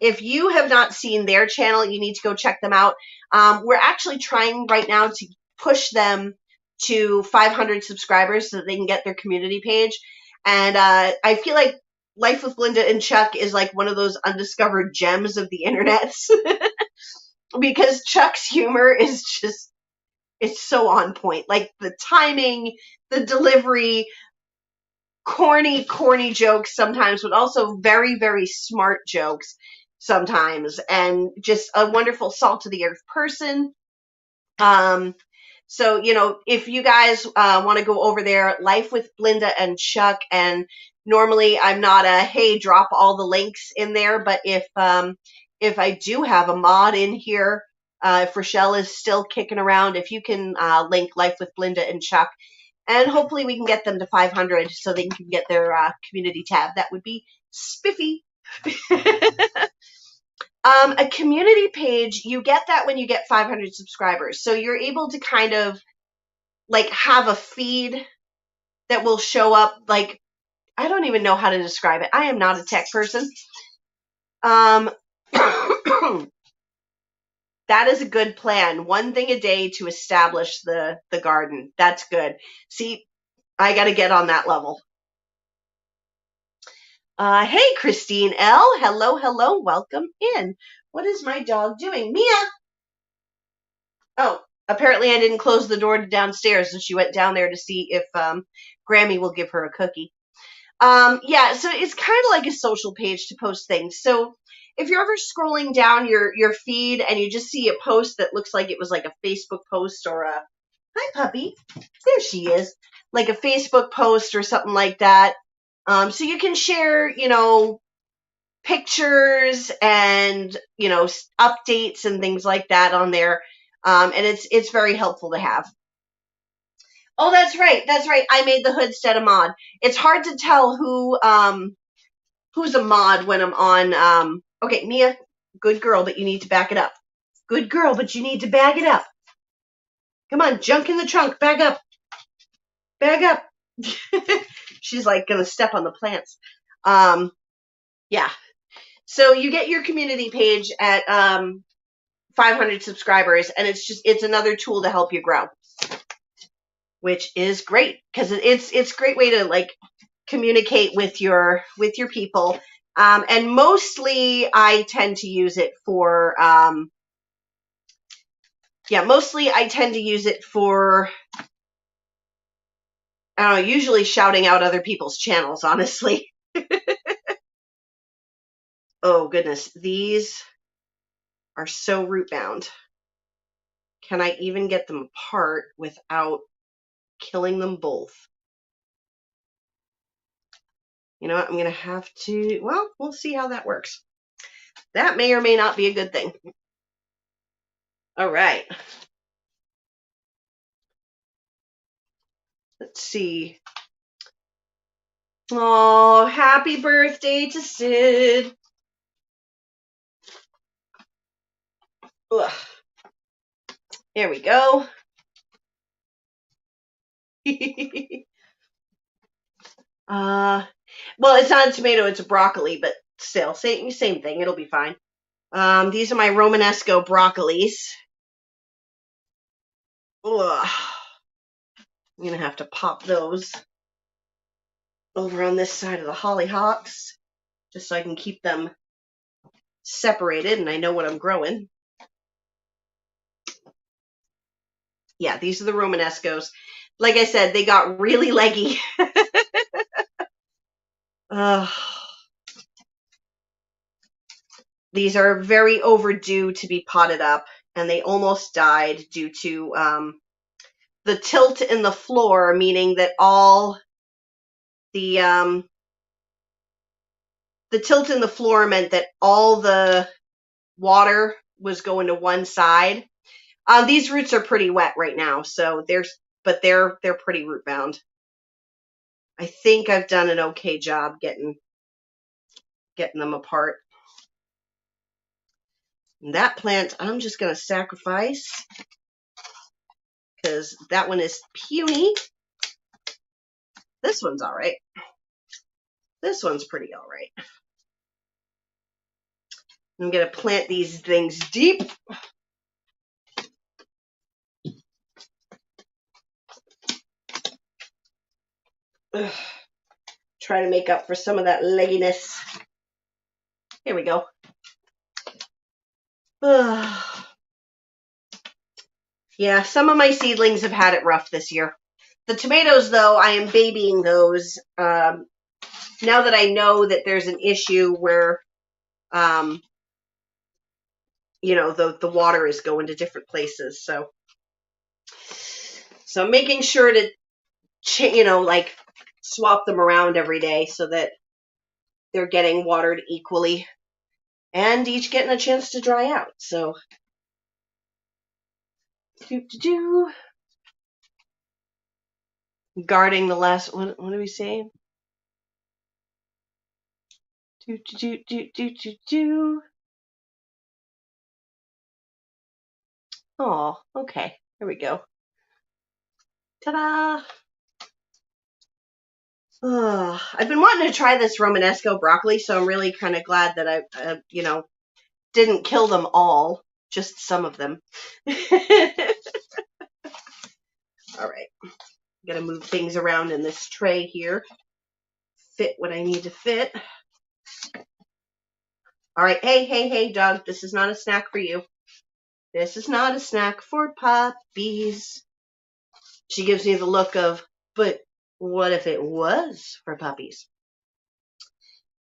if you have not seen their channel, you need to go check them out. We're actually trying right now to push them to 500 subscribers so that they can get their community page. And I feel like Life with Belinda and Chuck is like one of those undiscovered gems of the internet. Because Chuck's humor is just, it's so on point. Like the timing, the delivery, corny jokes sometimes, but also very, very smart jokes sometimes, and just a wonderful salt of the earth person. So, if you guys want to go over there, Life with Belinda and Chuck, and normally I'm not hey, drop all the links in there, but if I do have a mod in here, if Rochelle is still kicking around, if you can link Life with Belinda and Chuck, and hopefully we can get them to 500 so they can get their community tab. That would be spiffy. A community page, you get that when you get 500 subscribers. So you're able to kind of like have a feed that will show up. Like, I don't even know how to describe it. I am not a tech person. That is a good plan. One thing a day to establish the garden. That's good. See, I got to get on that level. Hey, Christine L. Hello, hello. Welcome in. What is my dog doing? Mia! Oh, apparently I didn't close the door to downstairs, so she went down there to see if Grammy will give her a cookie. Yeah, so it's kind of like a social page to post things. So if you're ever scrolling down your feed and you just see a post that looks like it was like a Facebook post or a, hi puppy, there she is, like a Facebook post or something like that. So you can share, pictures and, updates and things like that on there. And it's very helpful to have. Oh, that's right. That's right. I made the Hoodstead a mod. It's hard to tell who's a mod when I'm on. Okay, Mia, good girl, but you need to back it up. Good girl, but you need to bag it up. Come on, junk in the trunk. Bag up. Bag up. She's like gonna step on the plants. Yeah. So you get your community page at 500 subscribers, and it's another tool to help you grow, which is great because it's a great way to like communicate with your people. And mostly I tend to use it for I don't know, usually shouting out other people's channels, honestly. Oh goodness, these are so root bound. Can I even get them apart without killing them both? You know what? I'm going to have to, well, we'll see how that works. That may or may not be a good thing. All right. Let's see. Oh, happy birthday to Sid. Ugh. There we go. Well, it's not a tomato, it's a broccoli, but still, same thing. It'll be fine. These are my Romanesco broccolis. Ugh. I'm going to have to pop those over on this side of the Hollyhocks, just so I can keep them separated and I know what I'm growing. Yeah, these are the Romanescos. Like I said, they got really leggy. These are very overdue to be potted up, and they almost died due to the tilt in the floor, meaning that all the tilt in the floor meant that all the water was going to one side. These roots are pretty wet right now, so they're pretty root bound. I think I've done an okay job getting them apart. And that plant I'm just going to sacrifice because that one is puny. This one's all right. This one's pretty all right. I'm going to plant these things deep. Ugh. Try to make up for some of that legginess. Here we go. Ugh. Yeah, some of my seedlings have had it rough this year. The tomatoes, though, I am babying those. Now that I know that there's an issue where, the water is going to different places. So I'm making sure to, swap them around every day so that they're getting watered equally and each getting a chance to dry out. So, guarding the last, what are we saying? Oh, okay. Here we go. Ta-da! I've been wanting to try this Romanesco broccoli, so I'm really kind of glad that I, didn't kill them all, just some of them. All right. Gotta move things around in this tray here. Fit what I need to fit. All right, hey, dog, this is not a snack for you. This is not a snack for puppies. She gives me the look of, but what if it was for puppies?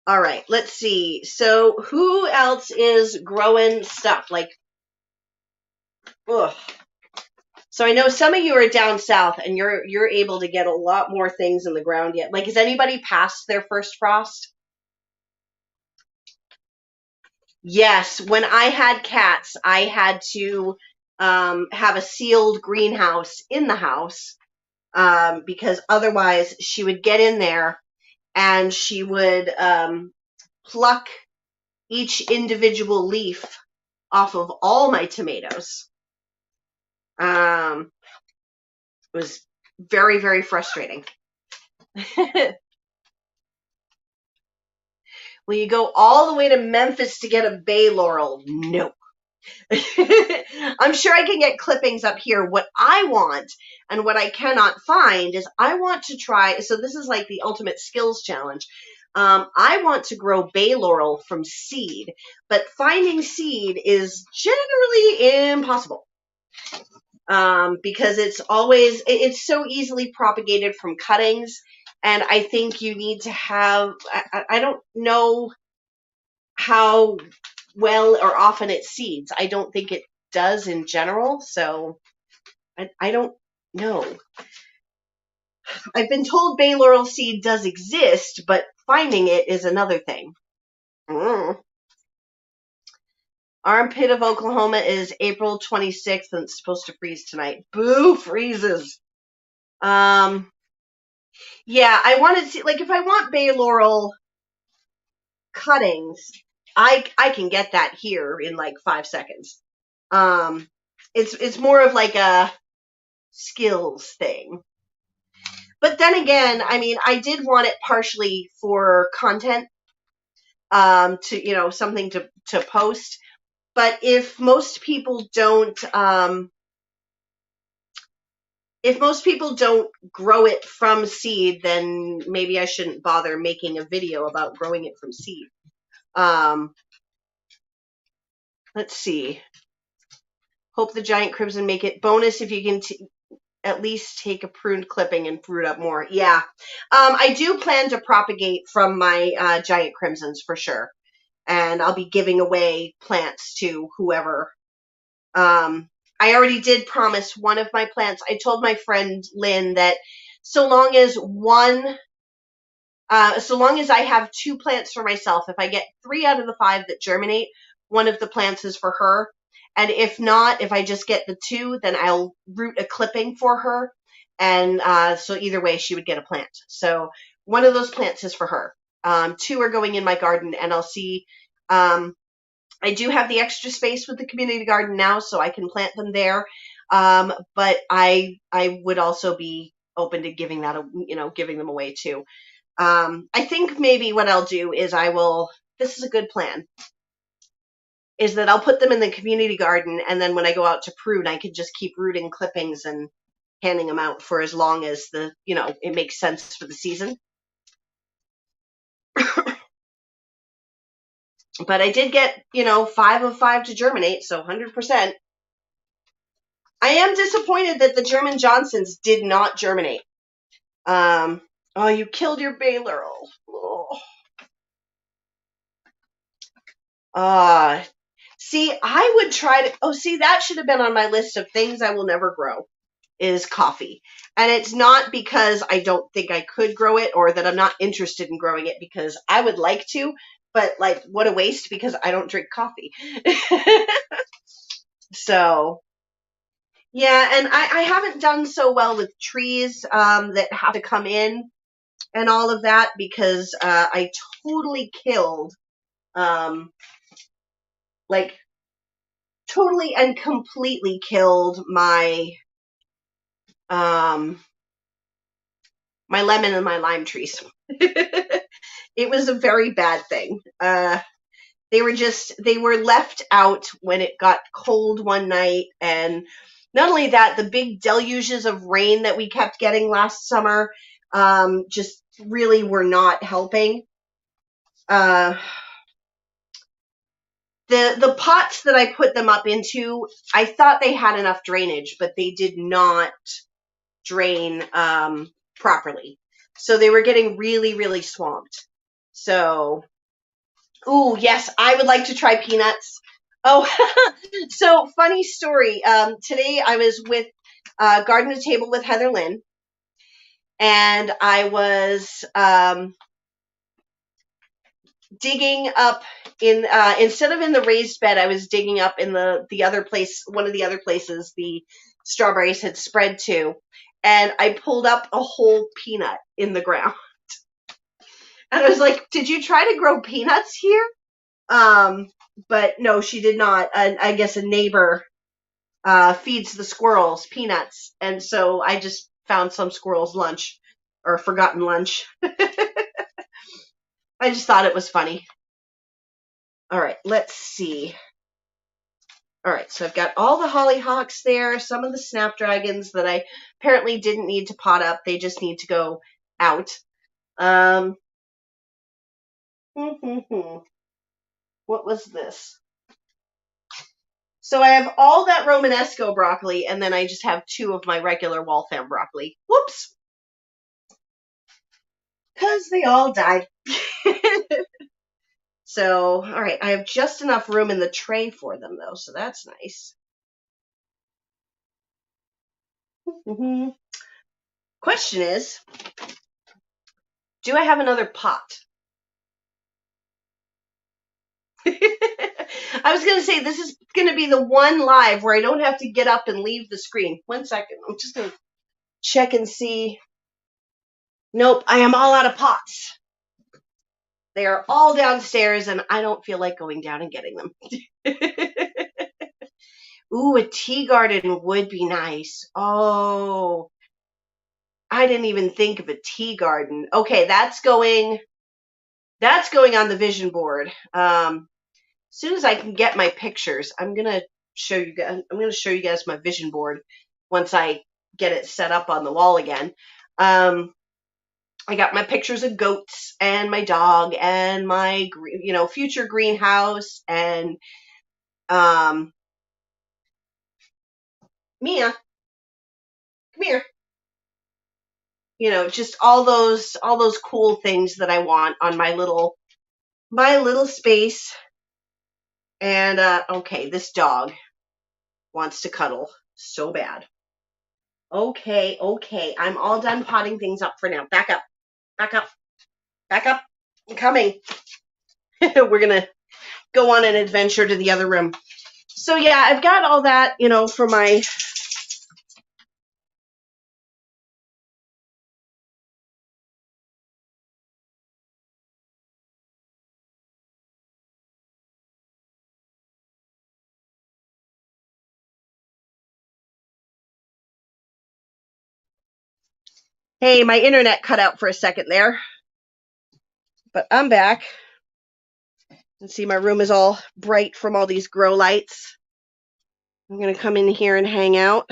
All right, let's see. So who else is growing stuff? Like, ugh. So I know some of you are down south and you're able to get a lot more things in the ground yet. Like, has anybody passed their first frost? Yes, when I had cats, I had to have a sealed greenhouse in the house because otherwise she would get in there and she would pluck each individual leaf off of all my tomatoes. It was very, very frustrating. Will you go all the way to Memphis to get a bay laurel? No. I'm sure I can get clippings up here. What I want and what I cannot find is I want to try, so this is like the ultimate skills challenge. I want to grow bay laurel from seed, but finding seed is generally impossible. Because it's so easily propagated from cuttings. And I think you need to have, I don't know how well or often it seeds. I don't think it does in general. So I don't know. I've been told bay laurel seed does exist, but finding it is another thing. Armpit of Oklahoma is April 26th and it's supposed to freeze tonight. Boo, freezes. Yeah, I want to see, like, if I want bay laurel cuttings, I can get that here in like 5 seconds. It's more of like a skills thing. But then again, I mean, I did want it partially for content, to, something to post. But if most people don't grow it from seed, then maybe I shouldn't bother making a video about growing it from seed. Let's see. Hope the giant crimson make it. Bonus if you can at least take a pruned clipping and fruit up more. Yeah. I do plan to propagate from my giant crimsons for sure. And I'll be giving away plants to whoever. I already did promise one of my plants. I told my friend Lynn that so long as I have 2 plants for myself, if I get 3 out of the 5 that germinate, one of the plants is for her. And if not, if I just get the 2, then I'll root a clipping for her. And so either way, she would get a plant. So one of those plants is for her. 2 are going in my garden, and I'll see. I do have the extra space with the community garden now, so I can plant them there. But I would also be open to giving them away too. I think maybe what I'll do is this is a good plan, is that I'll put them in the community garden, and then when I go out to prune, I can just keep rooting clippings and handing them out for as long as it makes sense for the season. But I did get, 5 of 5 to germinate, so 100%. I am disappointed that the German Johnsons did not germinate. Oh, you killed your bay laurel. Oh. See, I would try to, that should have been on my list of things I will never grow, is coffee. And it's not because I don't think I could grow it or that I'm not interested in growing it, because I would like to, but like, what a waste, because I don't drink coffee. So, yeah, and I haven't done so well with trees that have to come in and all of that, because I totally killed, totally and completely killed my my lemon and my lime trees. It was a very bad thing. They were left out when it got cold one night, and not only that, the big deluges of rain that we kept getting last summer just really were not helping. The pots that I put them up into, I thought they had enough drainage, but they did not drain properly. So they were getting really, really swamped. So, ooh, yes, I would like to try peanuts. Oh, so funny story. Today I was with Garden to Table with Heather Lynn, and I was digging up in instead of in the raised bed, I was digging up in the other place, one of the other places the strawberries had spread to, and I pulled up a whole peanut in the ground. And I was like, "Did you try to grow peanuts here?" But no, she did not. I guess a neighbor feeds the squirrels peanuts, and so I just found some squirrel's lunch or forgotten lunch. I just thought it was funny. All right, let's see. All right, so I've got all the hollyhocks there, some of the snapdragons that I apparently didn't need to pot up. They just need to go out. What was this? So I have all that Romanesco broccoli, and then I just have 2 of my regular Waltham broccoli. Whoops. Because they all died. So, all right, I have just enough room in the tray for them, though, so that's nice. Question is, do I have another pot? I was going to say, this is going to be the one live where I don't have to get up and leave the screen. 1 second. I'm just going to check and see. Nope, I am all out of pots. They are all downstairs, and I don't feel like going down and getting them. Ooh, a tea garden would be nice. Oh, I didn't even think of a tea garden. Okay, that's going on the vision board. As soon as I can get my pictures, I'm gonna show you guys my vision board once I get it set up on the wall again. I got my pictures of goats and my dog and my future greenhouse and Mia, come here. Just all those cool things that I want on my little space. And okay, this dog wants to cuddle so bad. Okay, I'm all done potting things up for now. Back up. I'm coming. We're gonna go on an adventure to the other room. So yeah, I've got all that, for my Hey, my internet cut out for a second there. But I'm back. And see, my room is all bright from all these grow lights. I'm going to come in here and hang out.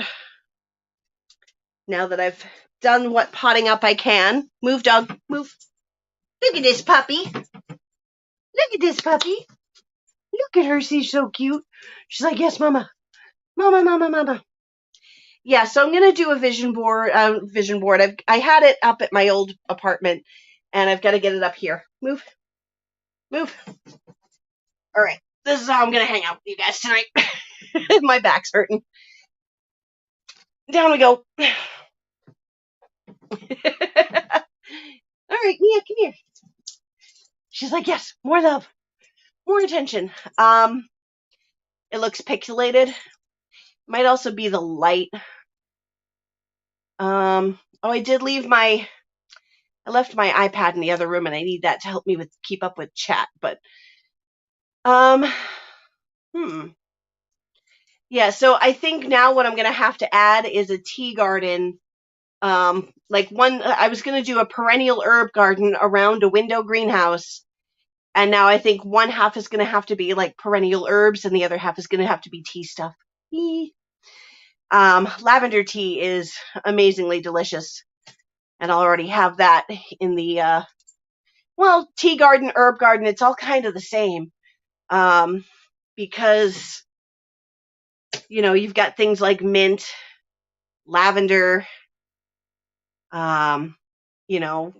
Now that I've done what potting up I can. Move, dog, move. Look at this puppy. Look at this puppy. Look at her, she's so cute. She's like, yes, mama. Mama. Yeah, so I'm going to do a vision board. I had it up at my old apartment, and I've got to get it up here. Move. All right, this is how I'm going to hang out with you guys tonight. My back's hurting. Down we go. All right, Mia, come here. She's like, yes, more love, more attention. It looks pixelated. Might also be the light. I left my iPad in the other room, and I need that to help me keep up with chat. But yeah. So I think now what I'm gonna have to add is a tea garden. I was gonna do a perennial herb garden around a window greenhouse, and now I think one half is gonna have to be like perennial herbs, and the other half is gonna have to be tea stuff. Lavender tea is amazingly delicious, and I'll already have that in the tea garden, herb garden. It's all kind of the same, because you've got things like mint, lavender. Um, get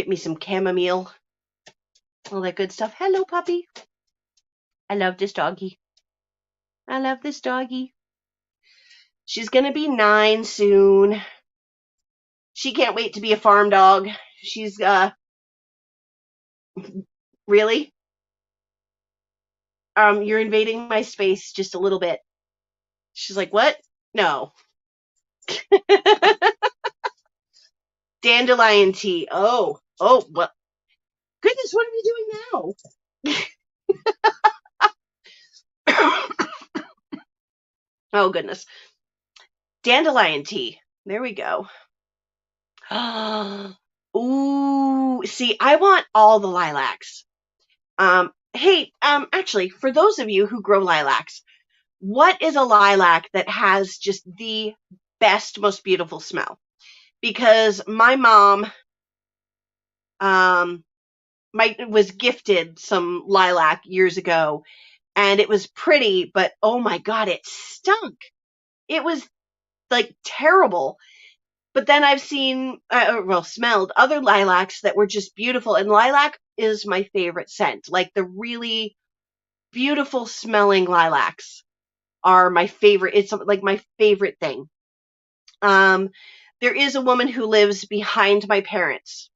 me some chamomile, all that good stuff. Hello, puppy. I love this doggy. I love this doggy. She's gonna be 9 soon. She can't wait to be a farm dog. She's really? You're invading my space just a little bit. She's like, what? No. Dandelion tea. Oh, what? Goodness, what are we doing now? Oh, goodness. Dandelion tea. There we go. Ooh, see, I want all the lilacs. Hey, actually, for those of you who grow lilacs, what is a lilac that has just the best, most beautiful smell? Because my mom was gifted some lilac years ago, and it was pretty, but oh my God, it stunk. It was like terrible. But then I've seen, smelled other lilacs that were just beautiful. And lilac is my favorite scent. Like the really beautiful smelling lilacs are my favorite. It's like my favorite thing. There is a woman who lives behind my parents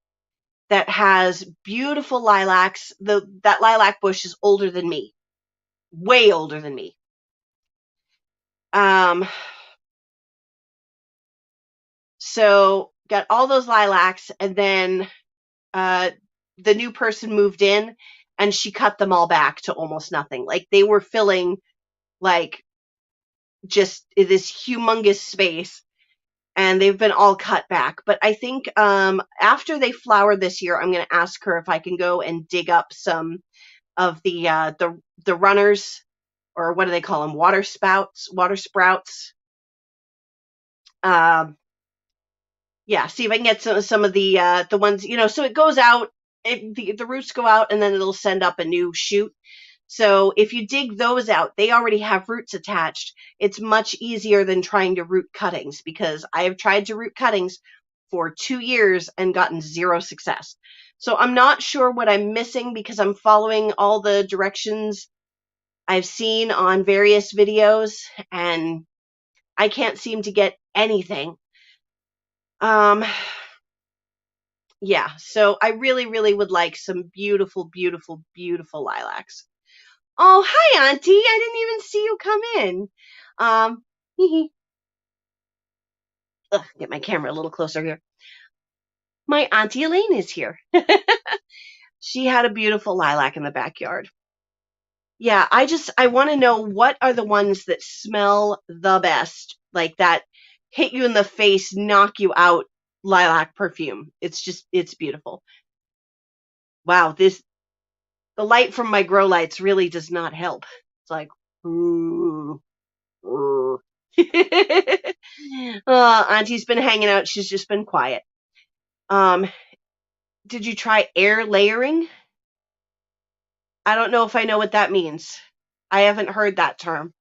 that has beautiful lilacs. That lilac bush is older than me, way older than me. So got all those lilacs, and then the new person moved in, and she cut them all back to almost nothing. Like they were filling like just this humongous space, and they've been all cut back. But I think after they flower this year, I'm going to ask her if I can go and dig up some of the runners, or what do they call them? Water sprouts. Yeah, see if I can get some of the ones, so it goes out, the roots go out, and then it'll send up a new shoot. So if you dig those out, they already have roots attached. It's much easier than trying to root cuttings, because I have tried to root cuttings for 2 years and gotten 0 success. So I'm not sure what I'm missing, because I'm following all the directions I've seen on various videos, and I can't seem to get anything. Yeah, so I really, really would like some beautiful, beautiful, beautiful lilacs. Oh, hi, Auntie. I didn't even see you come in. Get my camera a little closer here. My Auntie Elaine is here. She had a beautiful lilac in the backyard. Yeah, I want to know, what are the ones that smell the best, like that hit you in the face, knock you out lilac perfume. It's beautiful. Wow, the light from my grow lights really does not help. It's like, ooh. Auntie's been hanging out. She's just been quiet. Did you try air layering? I don't know if I know what that means. I haven't heard that term.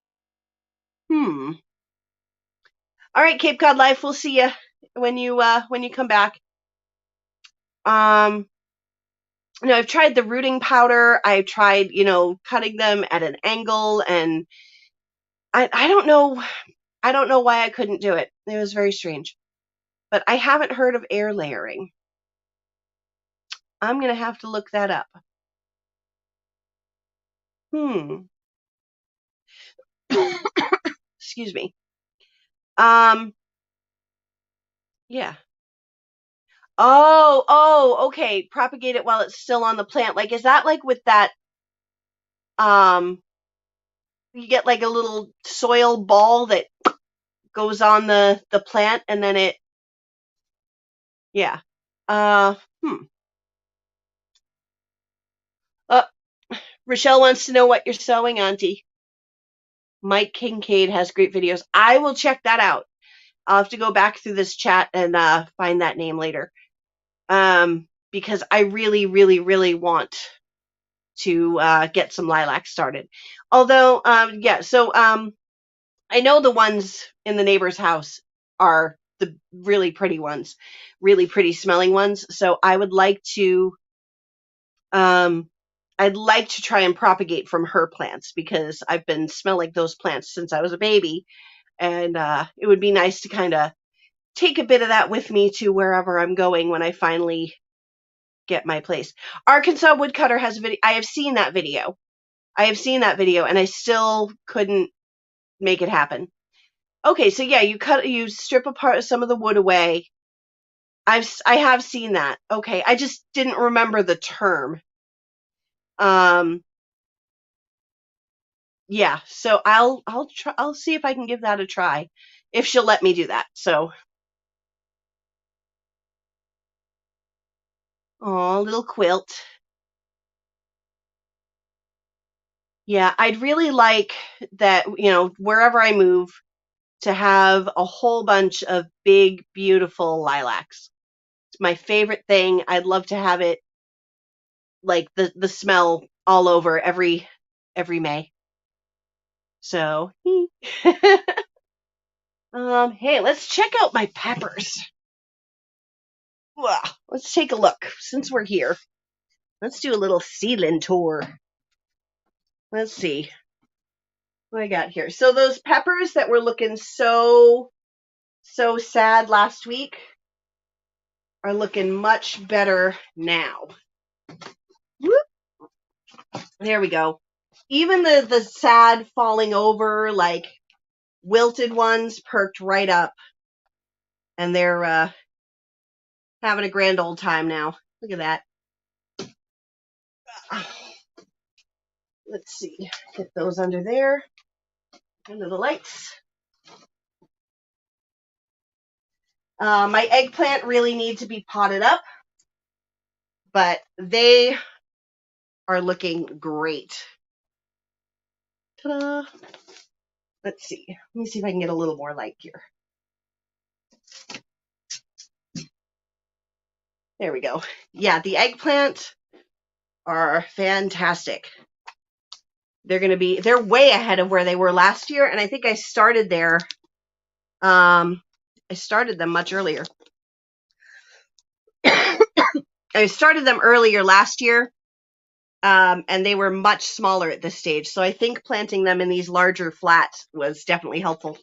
All right, Cape Cod Life. We'll see you when you come back. I've tried the rooting powder. I've tried, cutting them at an angle, and I don't know. I don't know why I couldn't do it. It was very strange. But I haven't heard of air layering. I'm going to have to look that up. Excuse me. Yeah. Oh, okay. Propagate it while it's still on the plant. Like, is that like with that, you get like a little soil ball that goes on the plant, and then it, yeah. Rochelle wants to know what you're sewing, Auntie. Mike Kincaid has great videos. I will check that out. I'll have to go back through this chat and find that name later. Because I really, really, really want to get some lilacs started. Although, I know the ones in the neighbor's house are the really pretty ones, really pretty smelling ones. So I would like to, I'd like to try and propagate from her plants because I've been smelling those plants since I was a baby. And it would be nice to kind of take a bit of that with me to wherever I'm going when I finally get my place. Arkansas Woodcutter has a video. I have seen that video. And I still couldn't make it happen. Okay, so yeah, you strip apart some of the wood away. I have seen that. Okay, I just didn't remember the term. Yeah, so I'll see if I can give that a try, if she'll let me do that. So, oh, little quilt. Yeah, I'd really like that, wherever I move, to have a whole bunch of big, beautiful lilacs. It's my favorite thing. I'd love to have it like the smell all over every May. So, hey, let's check out my peppers. Well, let's take a look since we're here. Let's do a little seedling tour. Let's see what I got here. So those peppers that were looking so sad last week are looking much better now. Whoop. There we go. Even the sad falling over, like wilted ones, perked right up. And they're having a grand old time now. Look at that. Let's see. Get those under there. Under the lights. My eggplant really need to be potted up, but they are looking great. Ta-da! Let's see. Let me see if I can get a little more light here. There we go. Yeah, the eggplant are fantastic. They're way ahead of where they were last year, and I think I started there. I started them much earlier. I started them earlier last year, and they were much smaller at this stage. So I think planting them in these larger flats was definitely helpful.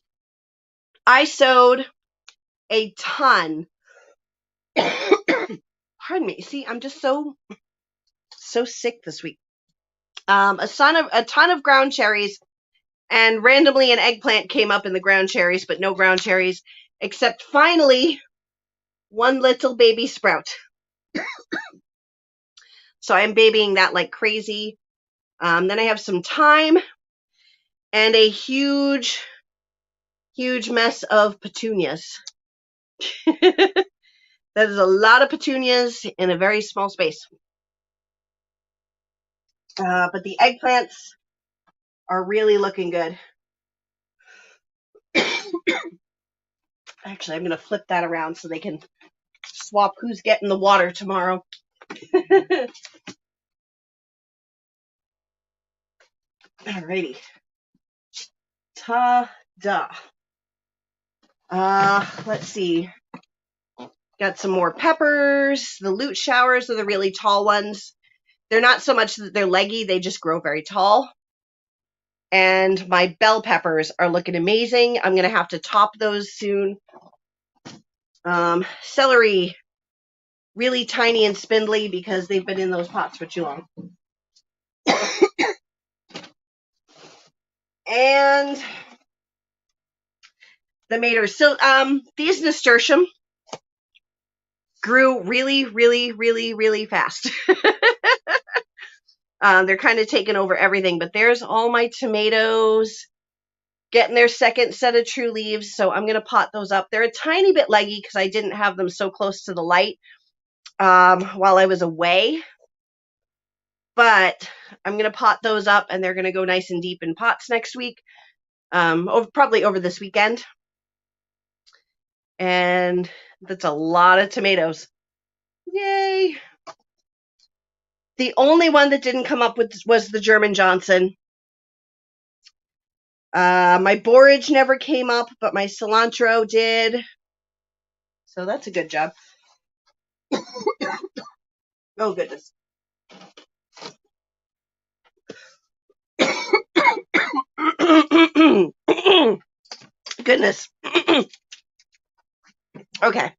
I sowed a ton. Pardon me. See, I'm just so sick this week. A ton of ground cherries, and randomly an eggplant came up in the ground cherries, but no ground cherries, except finally one little baby sprout. So I'm babying that like crazy. Then I have some thyme and a huge mess of petunias. That is a lot of petunias in a very small space. But the eggplants are really looking good. Actually, I'm going to flip that around so they can swap who's getting the water tomorrow. Alrighty. Ta-da. Let's see. Got some more peppers. The loot showers are the really tall ones. They're not so much that they're leggy, they just grow very tall. And my bell peppers are looking amazing. I'm going to have to top those soon. Celery, really tiny and spindly because they've been in those pots for too long. And the maters. So these nasturtium grew really, really, really, really fast. They're kind of taking over everything, but there's all my tomatoes getting their second set of true leaves, so I'm going to pot those up. They're a tiny bit leggy because I didn't have them so close to the light while I was away, but I'm going to pot those up, and they're going to go nice and deep in pots next week. probably over this weekend. And that's a lot of tomatoes. Yay! The only one that didn't come up with was the German Johnson. My borage never came up, but my cilantro did. So that's a good job. Oh, goodness. Goodness. Okay.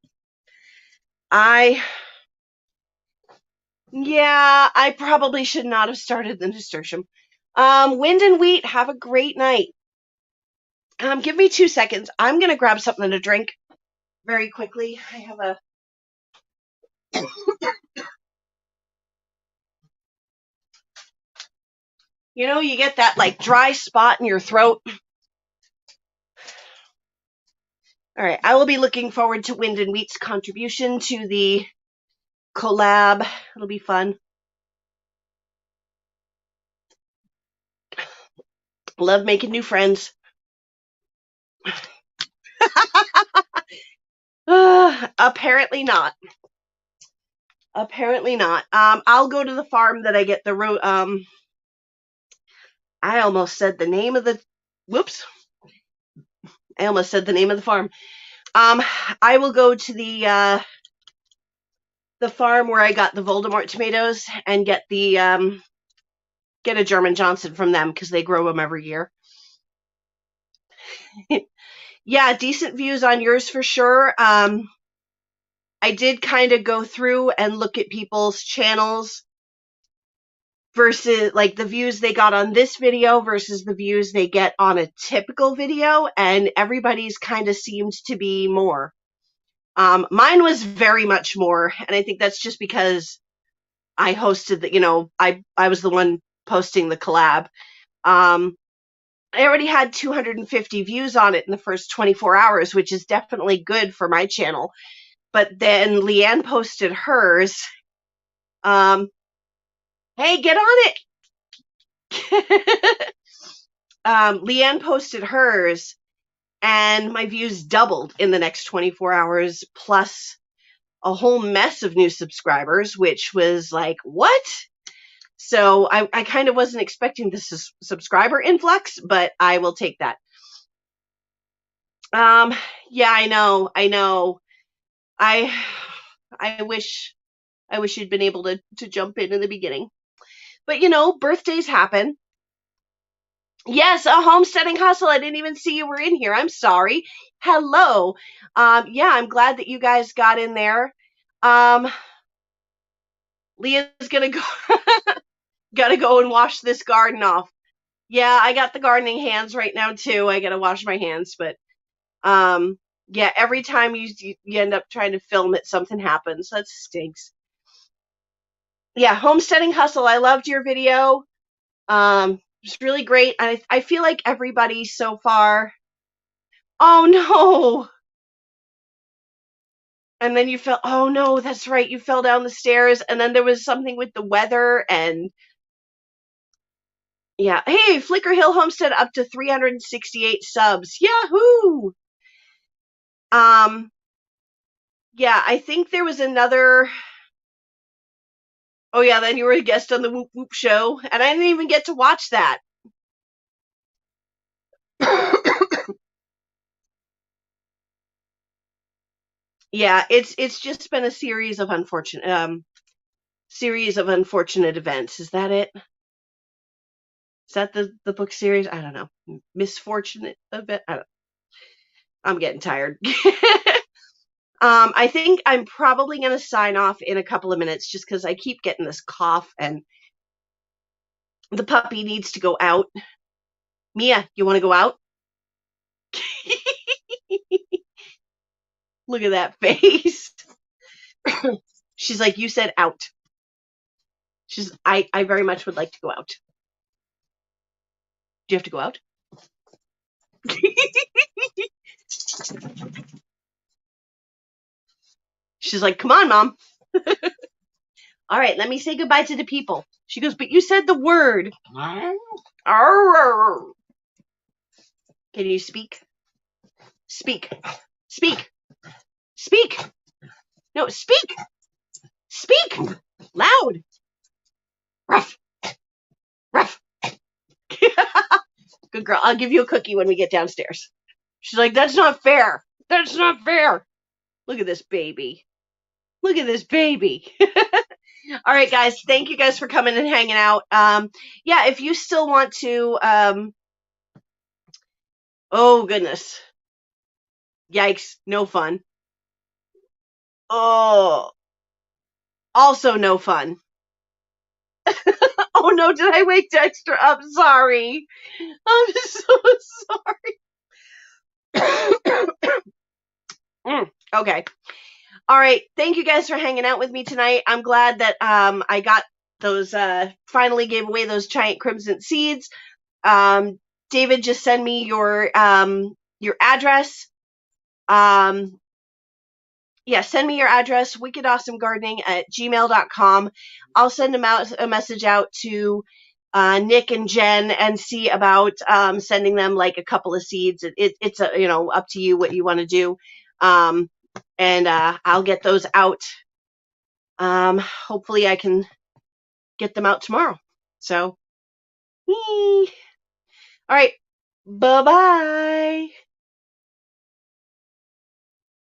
I probably should not have started the nasturtium. Wind and wheat, have a great night. Give me 2 seconds. I'm going to grab something to drink very quickly. I have a... You know, you get that, like, dry spot in your throat. All right, I will be looking forward to Wind and Wheat's contribution to the collab. It'll be fun. Love making new friends. Apparently not. Apparently not. I'll go to the farm that I get the I almost said the name of the... Whoops. I almost said the name of the farm. I will go to the farm where I got the Voldemort tomatoes and get the get a German Johnson from them because they grow them every year. Yeah, decent views on yours for sure. I did kind of go through and look at people's channels versus like the views they got on this video versus the views they get on a typical video, and everybody's kind of seemed to be more. Mine was very much more, and I think that's just because I hosted the, I was the one posting the collab. I already had 250 views on it in the first 24 hours, which is definitely good for my channel. But then Leanne posted hers. Hey, get on it! Leanne posted hers, and my views doubled in the next 24 hours, plus a whole mess of new subscribers, which was like, what? So I kind of wasn't expecting this subscriber influx, but I will take that. Yeah, I know. I wish you'd been able to jump in the beginning. But birthdays happen. Yes, a homesteading hustle. I didn't even see you were in here. I'm sorry. Hello. Yeah, I'm glad that you guys got in there. Leah's gonna go gotta go and wash this garden off. Yeah, I got the gardening hands right now too. I gotta wash my hands, but yeah, every time you end up trying to film it, something happens. That stinks. Yeah, homesteading hustle. I loved your video. It's really great. I feel like everybody so far. Oh no. And then you fell. Oh no, that's right. You fell down the stairs, and then there was something with the weather and. Yeah. Hey, Flicker Hill Homestead up to 368 subs. Yahoo! Yeah, I think there was another. Oh yeah, then you were a guest on the Whoop Whoop show, and I didn't even get to watch that. Yeah, it's just been a series of unfortunate events. Is that it? Is that the book series? I don't know. Misfortunate event. I'm getting tired. I think I'm probably going to sign off in a couple of minutes just because I keep getting this cough and the puppy needs to go out. Mia, you want to go out? Look at that face. She's like, you said out. I very much would like to go out. Do you have to go out? She's like, come on, Mom. All right, let me say goodbye to the people. She goes, but you said the word. Can you speak? Speak. Speak. Speak. No, speak. Speak. Loud. Ruff. Ruff. Good girl. I'll give you a cookie when we get downstairs. She's like, that's not fair. That's not fair. Look at this baby. Look at this baby. All right, guys. Thank you guys for coming and hanging out. Yeah, if you still want to, oh goodness. Yikes. No fun. Oh, also no fun. Oh no, did I wake Dexter up? Sorry. I'm so sorry. Okay. All right. Thank you guys for hanging out with me tonight. I'm glad that I got those finally gave away those giant crimson seeds. David, just send me your address. Yeah, send me your address, wickedawesomegardening@gmail.com. I'll send a message out to Nick and Jen and see about sending them like a couple of seeds. It's up to you what you want to do. And I'll get those out. Hopefully I can get them out tomorrow. So, all right. Bye-bye.